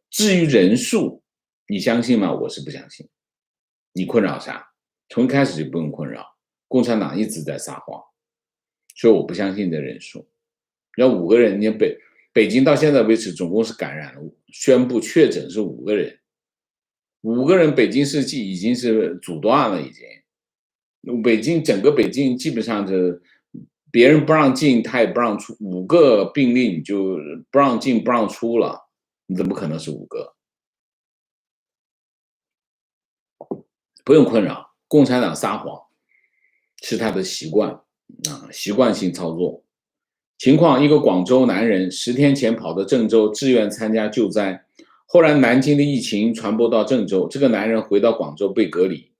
至于人数，你相信吗？我是不相信。你困扰啥？从一开始就不用困扰。共产党一直在撒谎，所以我不相信这人数。要5个人，你北京到现在为止总共是感染了，宣布确诊是5个人，5个人，北京市已经是阻断了，已经。整个北京基本上是别人不让进，他也不让出，5个病例你就不让进不让出了，你怎么可能是5个？不用困扰，共产党撒谎是他的习惯啊，习惯性操作。情况：一个广州男人10天前跑到郑州自愿参加救灾，后来南京的疫情传播到郑州，这个男人回到广州被隔离，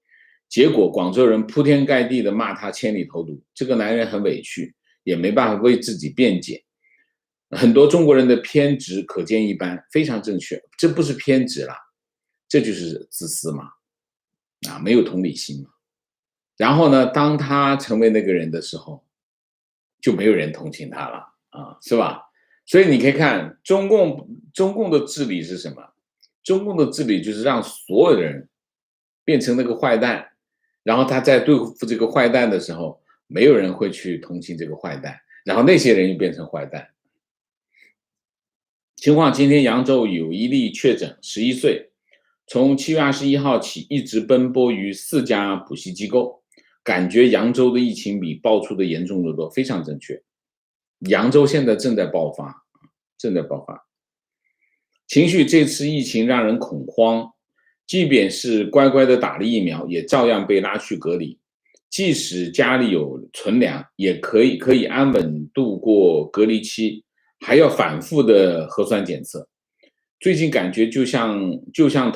结果广州人铺天盖地的骂他千里投毒，这个男人很委屈，也没办法为自己辩解。很多中国人的偏执可见一斑，非常正确，这不是偏执啦，这就是自私嘛，没有同理心嘛。然后呢，当他成为那个人的时候，就没有人同情他了是吧？所以你可以看中共的治理是什么？中共的治理就是让所有的人变成那个坏蛋，然后他在对付这个坏蛋的时候，没有人会去同情这个坏蛋，然后那些人又变成坏蛋。情况：今天扬州有一例确诊，11岁，从7月21号起一直奔波于4家补习机构，感觉扬州的疫情比爆出的严重得多，非常正确。扬州现在正在爆发。情绪：这次疫情让人恐慌，即便是乖乖的打了疫苗，也照样被拉去隔离。即使家里有存粮，也可以安稳度过隔离期，还要反复的核酸检测。最近感觉就像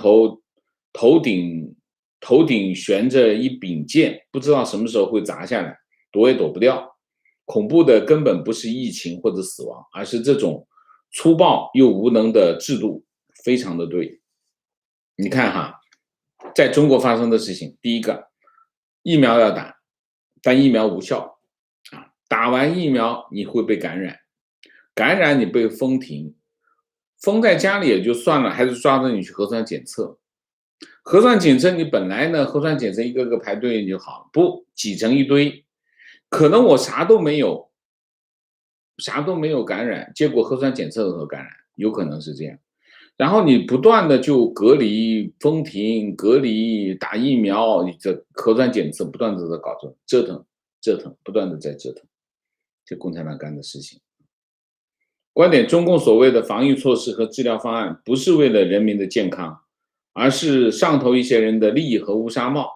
头顶悬着一柄剑，不知道什么时候会砸下来，躲也躲不掉。恐怖的根本不是疫情或者死亡，而是这种粗暴又无能的制度，非常的对。你看哈，在中国发生的事情，第一个，疫苗要打，但疫苗无效打完疫苗你会被感染，感染你被封停，封在家里也就算了，还是抓着你去核酸检测，核酸检测你本来呢，核酸检测一个个排队就好，不挤成一堆，可能我啥都没有，啥都没有感染，结果核酸检测的时候感染，有可能是这样。然后你不断的就隔离、封停、隔离、打疫苗，你这核酸检测不断的在搞折腾、折腾，不断的在折腾，这共产党干的事情。观点：中共所谓的防御措施和治疗方案，不是为了人民的健康，而是上头一些人的利益和乌纱帽。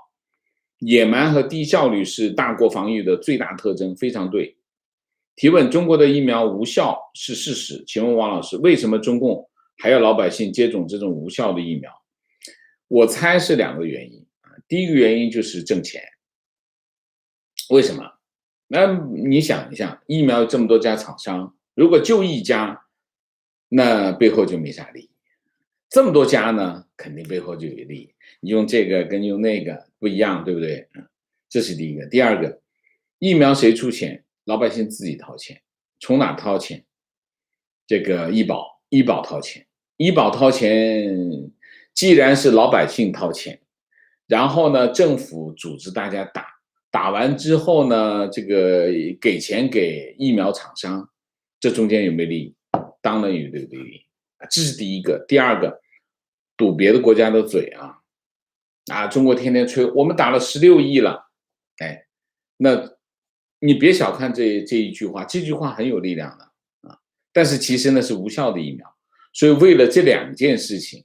野蛮和低效率是大国防御的最大特征，非常对。提问：中国的疫苗无效是事实，请问王老师，为什么中共还要老百姓接种这种无效的疫苗？我猜是两个原因。第一个原因就是挣钱。为什么？那你想一下，疫苗有这么多家厂商，如果就一家，那背后就没啥利益。这么多家呢，肯定背后就有利益。你用这个跟用那个不一样，对不对？这是第一个。第二个，疫苗谁出钱？老百姓自己掏钱。从哪掏钱？这个医保掏钱。医保掏钱，既然是老百姓掏钱，然后呢，政府组织大家打，打完之后呢，这个给钱给疫苗厂商，这中间有没有利益？当然有这个利益。这是第一个。第二个，堵别的国家的嘴中国天天吹我们打了16亿了，哎，那你别小看这一句话，这句话很有力量的但是其实呢是无效的疫苗，所以为了这两件事情，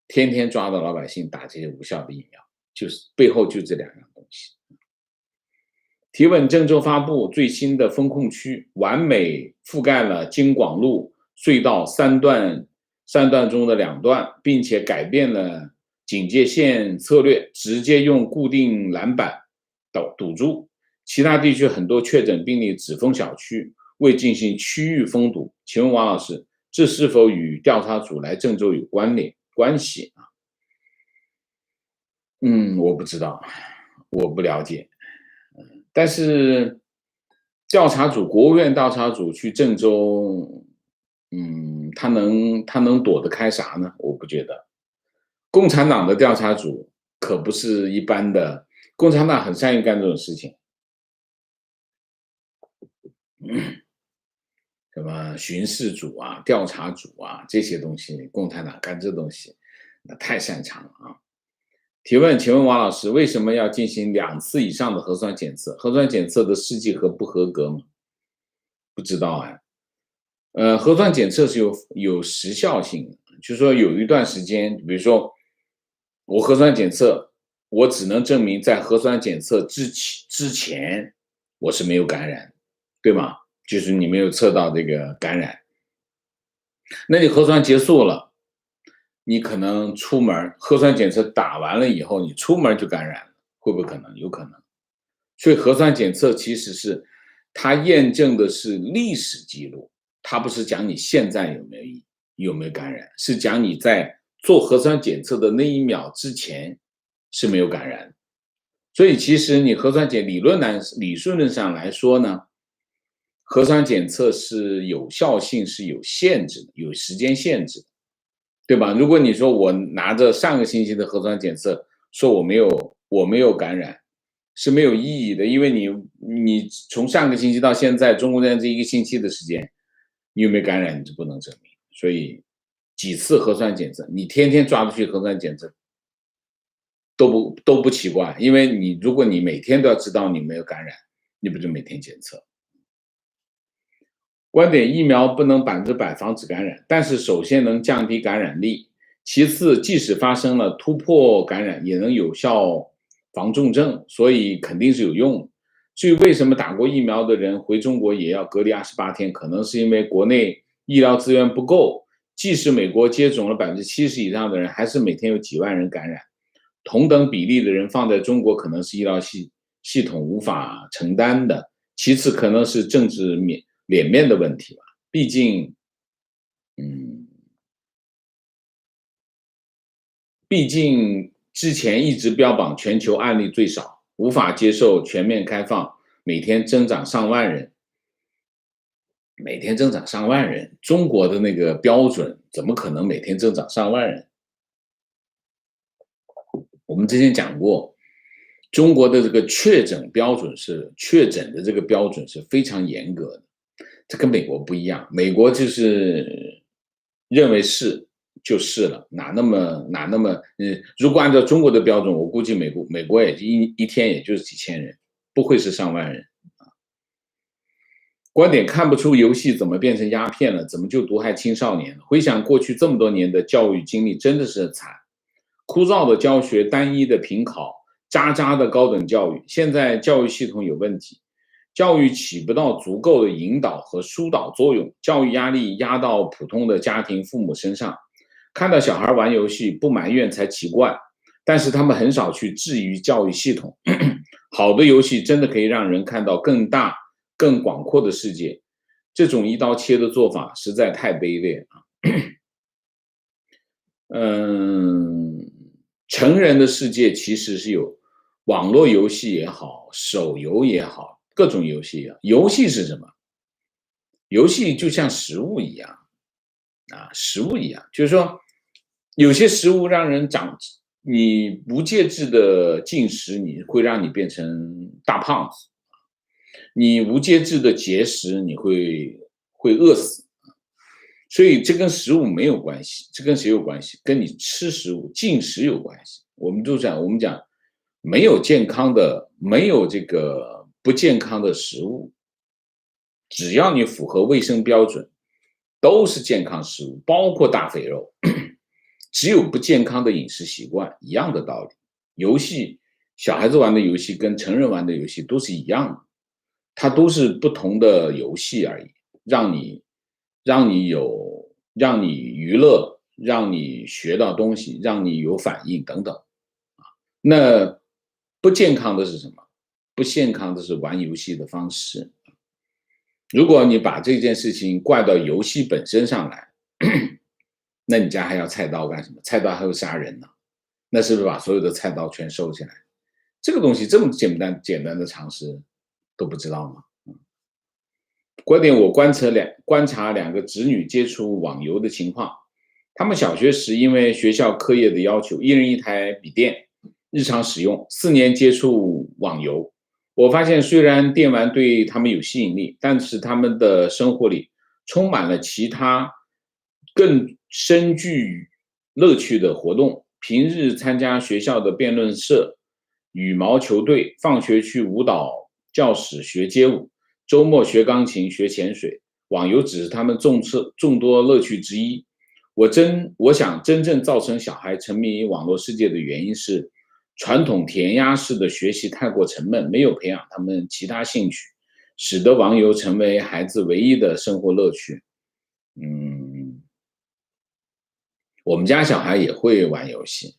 天天抓到老百姓打这些无效的疫苗，就是背后就这两样东西。提问：郑州发布最新的封控区，完美覆盖了京广路隧道三段中的2段，并且改变了警戒线策略，直接用固定栏板堵住。其他地区很多确诊病例只封小区，未进行区域封堵。请问王老师，这是否与调查组来郑州有关系？我不知道，我不了解。但是国务院调查组去郑州，他能躲得开啥呢？我不觉得。共产党的调查组可不是一般的，共产党很善于干这种事情。什么巡视组调查组这些东西，共产党干这东西，那太擅长了提问：请问王老师，为什么要进行2次以上的核酸检测？核酸检测的试剂盒不合格吗？不知道核酸检测是有时效性的，就是说有一段时间，比如说我核酸检测，我只能证明在核酸检测之前我是没有感染，对吗？就是你没有测到这个感染，那你核酸结束了，你可能出门核酸检测打完了以后，你出门就感染了，会不会可能？有可能。所以核酸检测其实是它验证的是历史记录，它不是讲你现在有没有感染，是讲你在做核酸检测的那1秒之前是没有感染。所以其实你核酸理论上来说呢，核酸检测是有效性是有限制的，有时间限制的，对吧？如果你说我拿着上个星期的核酸检测说我没有感染，是没有意义的，因为你从上个星期到现在，中国这1个星期的时间，你有没有感染你就不能证明。所以几次核酸检测，你天天抓出去核酸检测都不奇怪，因为如果你每天都要知道你没有感染，你不就每天检测？观点：疫苗不能100%防止感染，但是首先能降低感染力，其次即使发生了突破感染，也能有效防重症，所以肯定是有用。至于为什么打过疫苗的人回中国也要隔离28天，可能是因为国内医疗资源不够，即使美国接种了70%以上的人，还是每天有几万人感染，同等比例的人放在中国，可能是医疗系统无法承担的。其次可能是政治脸面的问题吧，毕竟之前一直标榜全球案例最少，无法接受全面开放，每天增长上万人，中国的那个标准怎么可能每天增长上万人？我们之前讲过，中国的这个确诊的这个标准是非常严格的，这跟美国不一样。美国就是认为是就是了，哪那么如果按照中国的标准，我估计美国也一天也就是几千人，不会是上万人。观点看不出游戏怎么变成鸦片了，怎么就毒害青少年了？回想过去这么多年的教育经历，真的是惨。枯燥的教学，单一的评考，渣渣的高等教育。现在教育系统有问题，教育起不到足够的引导和疏导作用，教育压力压到普通的家庭父母身上。看到小孩玩游戏不埋怨才奇怪，但是他们很少去质疑教育系统。好的游戏真的可以让人看到更大、更广阔的世界，这种一刀切的做法实在太卑劣了。成人的世界其实是有网络游戏也好，手游也好，各种游戏也好。游戏是什么？游戏就像食物一样食物一样，就是说有些食物让人你不节制的进食，你会让你变成大胖子；你无节制的节食，你会饿死。所以这跟食物没有关系，这跟谁有关系？跟你吃食物进食有关系。我们讲没有这个不健康的食物，只要你符合卫生标准，都是健康食物，包括大肥肉。只有不健康的饮食习惯，一样的道理。游戏，小孩子玩的游戏跟成人玩的游戏都是一样的，它都是不同的游戏而已，让你娱乐，让你学到东西，让你有反应等等。那不健康的是什么？不健康的是玩游戏的方式。如果你把这件事情怪到游戏本身上来，那你家还要菜刀干什么？菜刀还会杀人呢？那是不是把所有的菜刀全收起来？这个东西这么简单的常识都不知道吗？观点我观察两个子女接触网游的情况。他们小学时因为学校课业的要求，一人一台笔电，日常使用，4年接触网游。我发现虽然电玩对他们有吸引力，但是他们的生活里充满了其他更深具乐趣的活动。平日参加学校的辩论社、羽毛球队，放学去舞蹈教室学街舞，周末学钢琴、学潜水。网游只是他们众多乐趣之一。我想真正造成小孩沉迷于网络世界的原因是，传统填鸭式的学习太过沉闷，没有培养他们其他兴趣，使得网游成为孩子唯一的生活乐趣。我们家小孩也会玩游戏，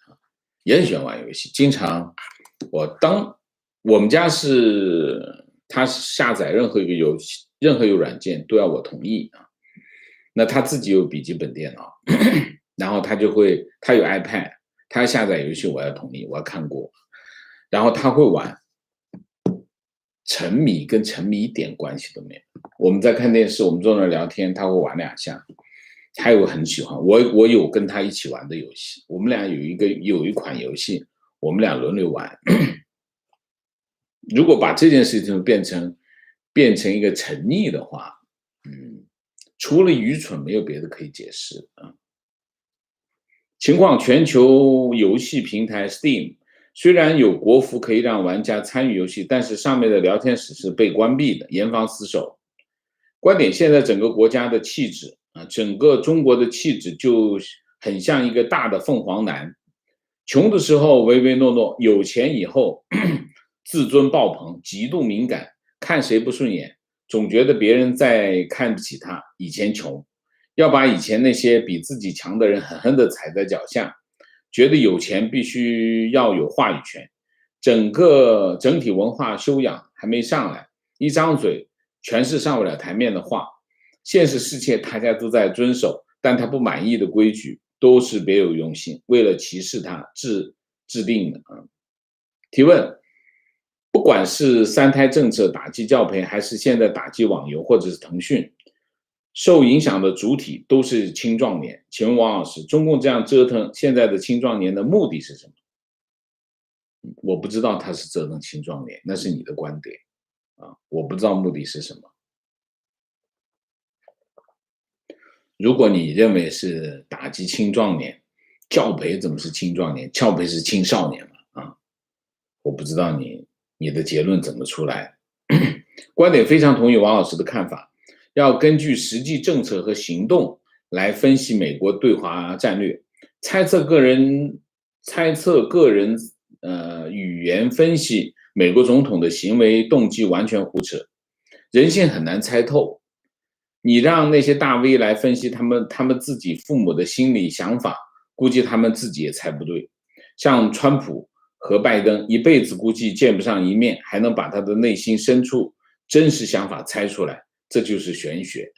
也很喜欢玩游戏，经常我们家他下载任何一个游戏，任何一个软件都要我同意那他自己有笔记本电脑，然后他有 iPad， 他要下载游戏我要同意，我要看过，然后他会玩。沉迷跟沉迷一点关系都没有。我们在看电视，我们坐那聊天，他会玩2下。他有很喜欢，我有跟他一起玩的游戏，我们俩有一款游戏，我们俩轮流玩。如果把这件事情变成一个沉溺的话，除了愚蠢没有别的可以解释情况，全球游戏平台 Steam 虽然有国服可以让玩家参与游戏，但是上面的聊天室是被关闭的，严防死守。观点，现在整个国家的气质整个中国的气质就很像一个大的凤凰男，穷的时候唯唯诺诺，有钱以后自尊爆棚，极度敏感，看谁不顺眼，总觉得别人在看不起他。以前穷，要把以前那些比自己强的人狠狠地踩在脚下，觉得有钱必须要有话语权，整体文化修养还没上来，一张嘴全是上不了台面的话。现实世界大家都在遵守，但他不满意的规矩都是别有用心，为了歧视他制定的提问，不管是3胎政策打击教培，还是现在打击网游或者是腾讯，受影响的主体都是青壮年。请问王老师，中共这样折腾现在的青壮年的目的是什么？我不知道他是折腾青壮年，那是你的观点啊，我不知道目的是什么。如果你认为是打击青壮年，教培怎么是青壮年？教培是青少年嘛？啊，我不知道你的结论怎么出来。观点非常同意王老师的看法，要根据实际政策和行动来分析美国对华战略，猜测个人语言分析美国总统的行为动机完全胡扯，人性很难猜透。你让那些大 V 来分析他们自己父母的心理想法，估计他们自己也猜不对。像川普和拜登一辈子估计见不上一面，还能把他的内心深处真实想法猜出来，这就是玄学。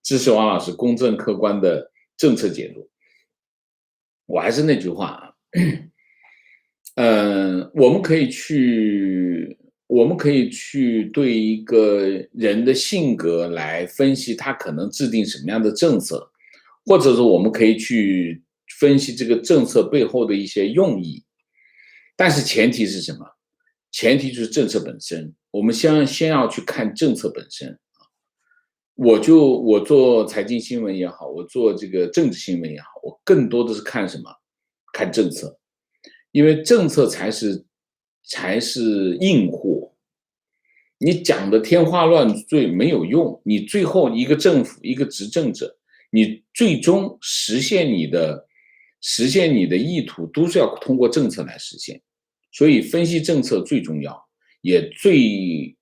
支持王老师公正客观的政策解读。我还是那句话啊，我们可以去对一个人的性格来分析他可能制定什么样的政策，或者说我们可以去分析这个政策背后的一些用意。但是前提是什么？前提就是政策本身。我们先要去看政策本身。我做财经新闻也好，我做这个政治新闻也好，我更多的是看什么？看政策，因为政策才是硬货。你讲的天花乱坠没有用，你最后一个政府一个执政者，你最终实现你的意图，都是要通过政策来实现。所以分析政策最重要，也最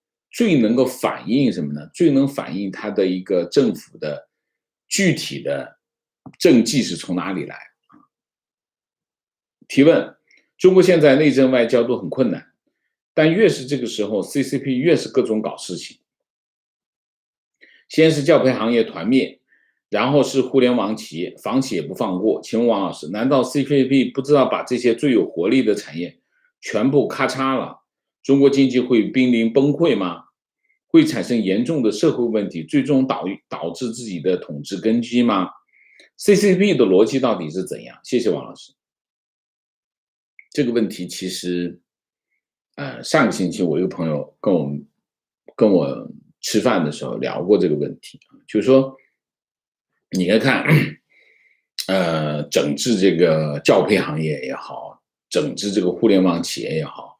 能够反映什么呢？最能反映它的一个政府的具体的政绩是从哪里来。提问：中国现在内政外交都很困难，但越是这个时候 ，CCP 越是各种搞事情。先是教培行业团灭，然后是互联网企业，房企也不放过。请问王老师，难道 CCP 不知道把这些最有活力的产业全部咔嚓了，中国经济会濒临崩溃吗？会产生严重的社会问题，最终导致自己的统治根基吗？ CCP 的逻辑到底是怎样？谢谢王老师。这个问题其实，上个星期我一个朋友跟我吃饭的时候聊过这个问题，就是说，你来看，整治这个教培行业也好，整治这个互联网企业也好，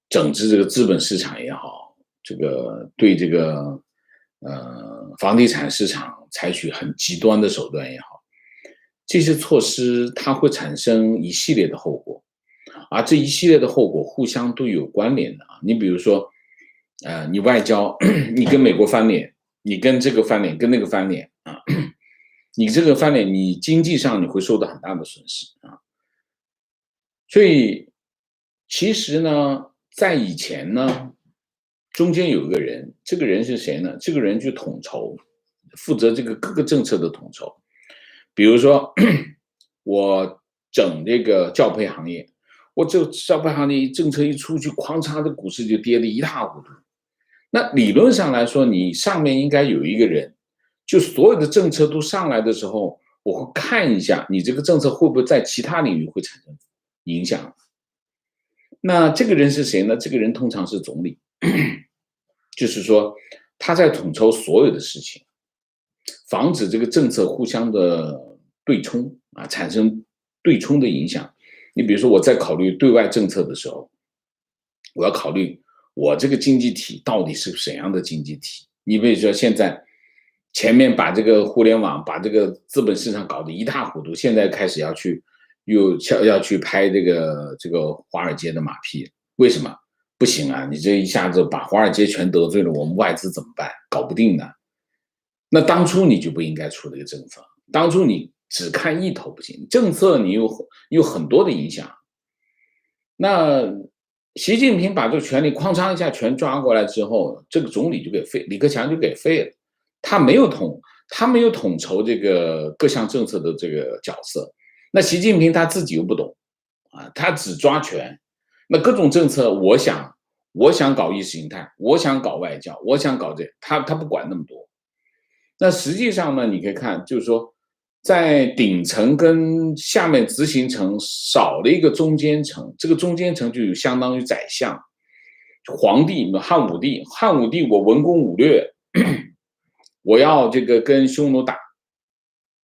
整治这个资本市场也好，这个对这个房地产市场采取很极端的手段也好，这些措施它会产生一系列的后果。而这一系列的后果互相都有关联的啊。你比如说，你外交，你跟美国翻脸，你跟这个翻脸，跟那个翻脸啊，你这个翻脸，你经济上你会受到很大的损失啊。所以，其实呢，在以前呢，中间有一个人，这个人是谁呢？这个人就统筹，负责这个各个政策的统筹。比如说，我整这个教培行业。我这教培行业政策一出去，哐嚓的股市就跌得一塌糊涂。那理论上来说，你上面应该有一个人，就所有的政策都上来的时候，我会看一下你这个政策会不会在其他领域会产生影响。那这个人是谁呢？这个人通常是总理，就是说他在统筹所有的事情，防止这个政策互相的对冲啊，产生对冲的影响。你比如说我在考虑对外政策的时候，我要考虑我这个经济体到底是怎样的经济体。你比如说现在前面把这个互联网把这个资本市场搞得一塌糊涂，现在开始要去拍这个华尔街的马屁，为什么？不行啊，你这一下子把华尔街全得罪了，我们外资怎么办？搞不定的。那当初你就不应该出这个政策，当初你只看一头不行，政策你有很多的影响。那习近平把这个权力哐嚓一下全抓过来之后，这个总理就给废，李克强就给废了。他没有统筹这个各项政策的这个角色。那习近平他自己又不懂啊，他只抓权。那各种政策，我想搞意识形态，我想搞外交，我想搞他不管那么多。那实际上呢，你可以看，就是说，在顶层跟下面执行层少了一个中间层，这个中间层就有相当于宰相、皇帝、汉武帝。汉武帝我文攻武略，我要这个跟匈奴打，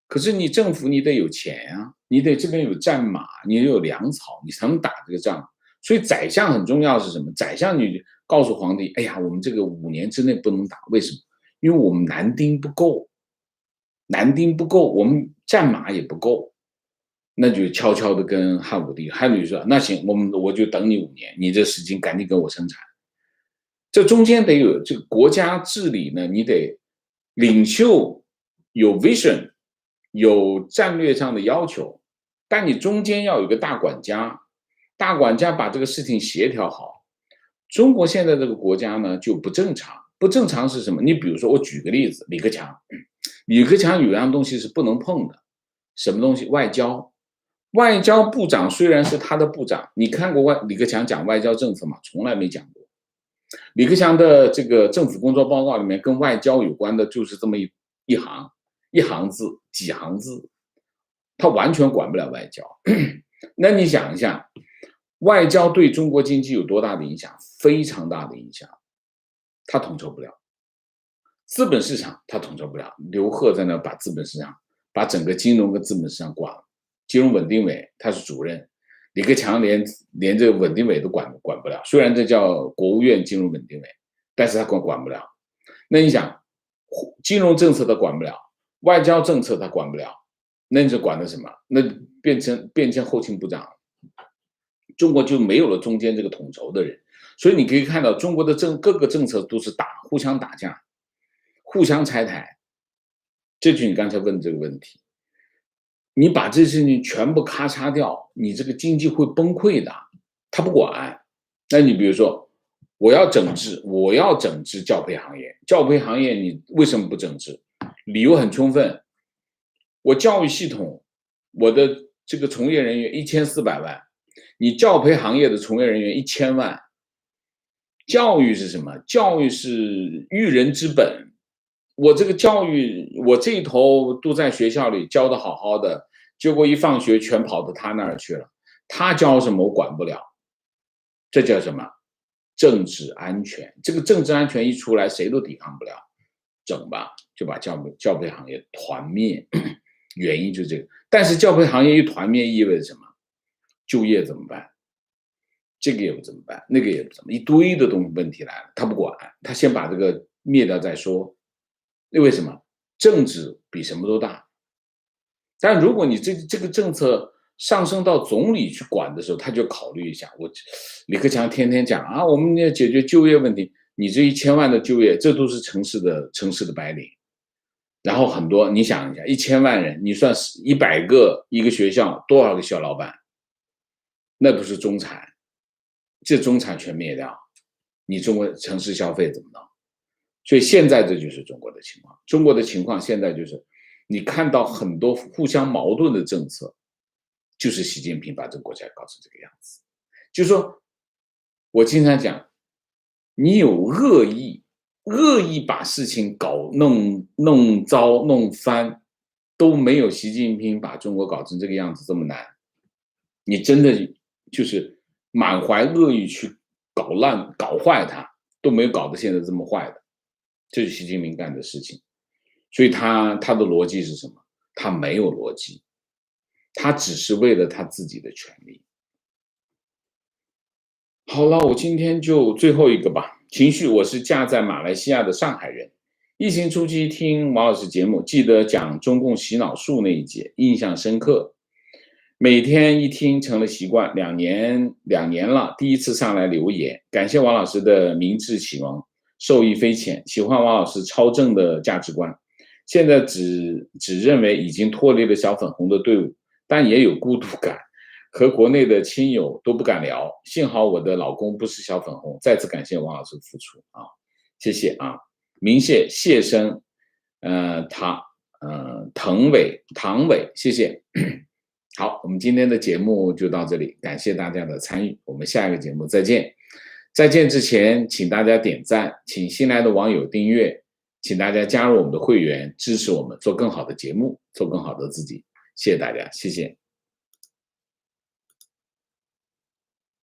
可是你政府你得有钱啊，你得这边有战马，你得有粮草，你才能打这个仗。所以宰相很重要是什么？宰相你告诉皇帝，哎呀，我们这个5年之内不能打，为什么？因为我们男丁不够，男丁不够，我们战马也不够，那就悄悄的跟汉武帝，汉武帝说，那行，我就等你5年，你这时间赶紧给我生产。这中间得有这个国家治理呢，你得领袖有 vision， 有战略上的要求，但你中间要有个大管家，大管家把这个事情协调好。中国现在这个国家呢就不正常，不正常是什么？你比如说，我举个例子，李克强，李克强有样东西是不能碰的，什么东西？外交。外交部长虽然是他的部长，你看过李克强讲外交政策吗？从来没讲过。李克强的这个政府工作报告里面跟外交有关的就是这么一行字，几行字，他完全管不了外交。那你想一下，外交对中国经济有多大的影响？非常大的影响，他统筹不了。资本市场他统筹不了，刘鹤在那把资本市场，把整个金融跟资本市场管了。金融稳定委他是主任，李克强连这个稳定委都管不了，虽然这叫国务院金融稳定委，但是他管不了。那你想，金融政策他管不了，外交政策他管不了，那你是管的什么？那变成后勤部长，中国就没有了中间这个统筹的人。所以你可以看到，中国的各个政策都是互相打架，互相拆台。这就是你刚才问这个问题。你把这事情全部咔嚓掉，你这个经济会崩溃的。他不管。那你比如说，我要整治教培行业，教培行业你为什么不整治？理由很充分。我教育系统，我的这个从业人员1400万，你教培行业的从业人员1000万。教育是什么？教育是育人之本。我这个教育，我这一头都在学校里教的好好的，结果一放学全跑到他那儿去了。他教什么我管不了，这叫什么？政治安全。这个政治安全一出来，谁都抵抗不了，整吧，就把教培行业团灭。原因就是这个。但是教培行业一团灭意味着什么？就业怎么办？这个也不怎么办，那个也不怎么，一堆的问题来了，他不管，他先把这个灭掉再说。因为什么？政治比什么都大。但如果你这个政策上升到总理去管的时候，他就考虑一下。李克强天天讲啊，我们要解决就业问题，你这1000万的就业，这都是城市的白领。然后很多，你想一下，1000万人，你算100个一个学校，多少个小老板？那都是中产，这中产全灭掉，你中国城市消费怎么弄？所以现在这就是中国的情况。中国的情况现在就是，你看到很多互相矛盾的政策，就是习近平把这个国家搞成这个样子。就是说，我经常讲，你有恶意把事情弄糟弄翻，都没有习近平把中国搞成这个样子这么难。你真的就是满怀恶意去搞坏它，都没有搞得现在这么坏的。这是习近平干的事情。所以他的逻辑是什么？他没有逻辑，他只是为了他自己的权利。好了，我今天就最后一个吧。情绪，我是嫁在马来西亚的上海人。疫情初期听王老师节目，记得讲中共洗脑术那一节，印象深刻。每天一听成了习惯，2年了，第一次上来留言，感谢王老师的明智启蒙，受益匪浅，喜欢王老师超正的价值观。现在只认为已经脱离了小粉红的队伍，但也有孤独感，和国内的亲友都不敢聊。幸好我的老公不是小粉红，再次感谢王老师的付出啊，谢谢啊，明谢谢生，唐伟，谢谢。好，我们今天的节目就到这里，感谢大家的参与，我们下一个节目再见。在见之前，请大家点赞，请新来的网友订阅，请大家加入我们的会员，支持我们做更好的节目，做更好的自己。谢谢大家，谢谢。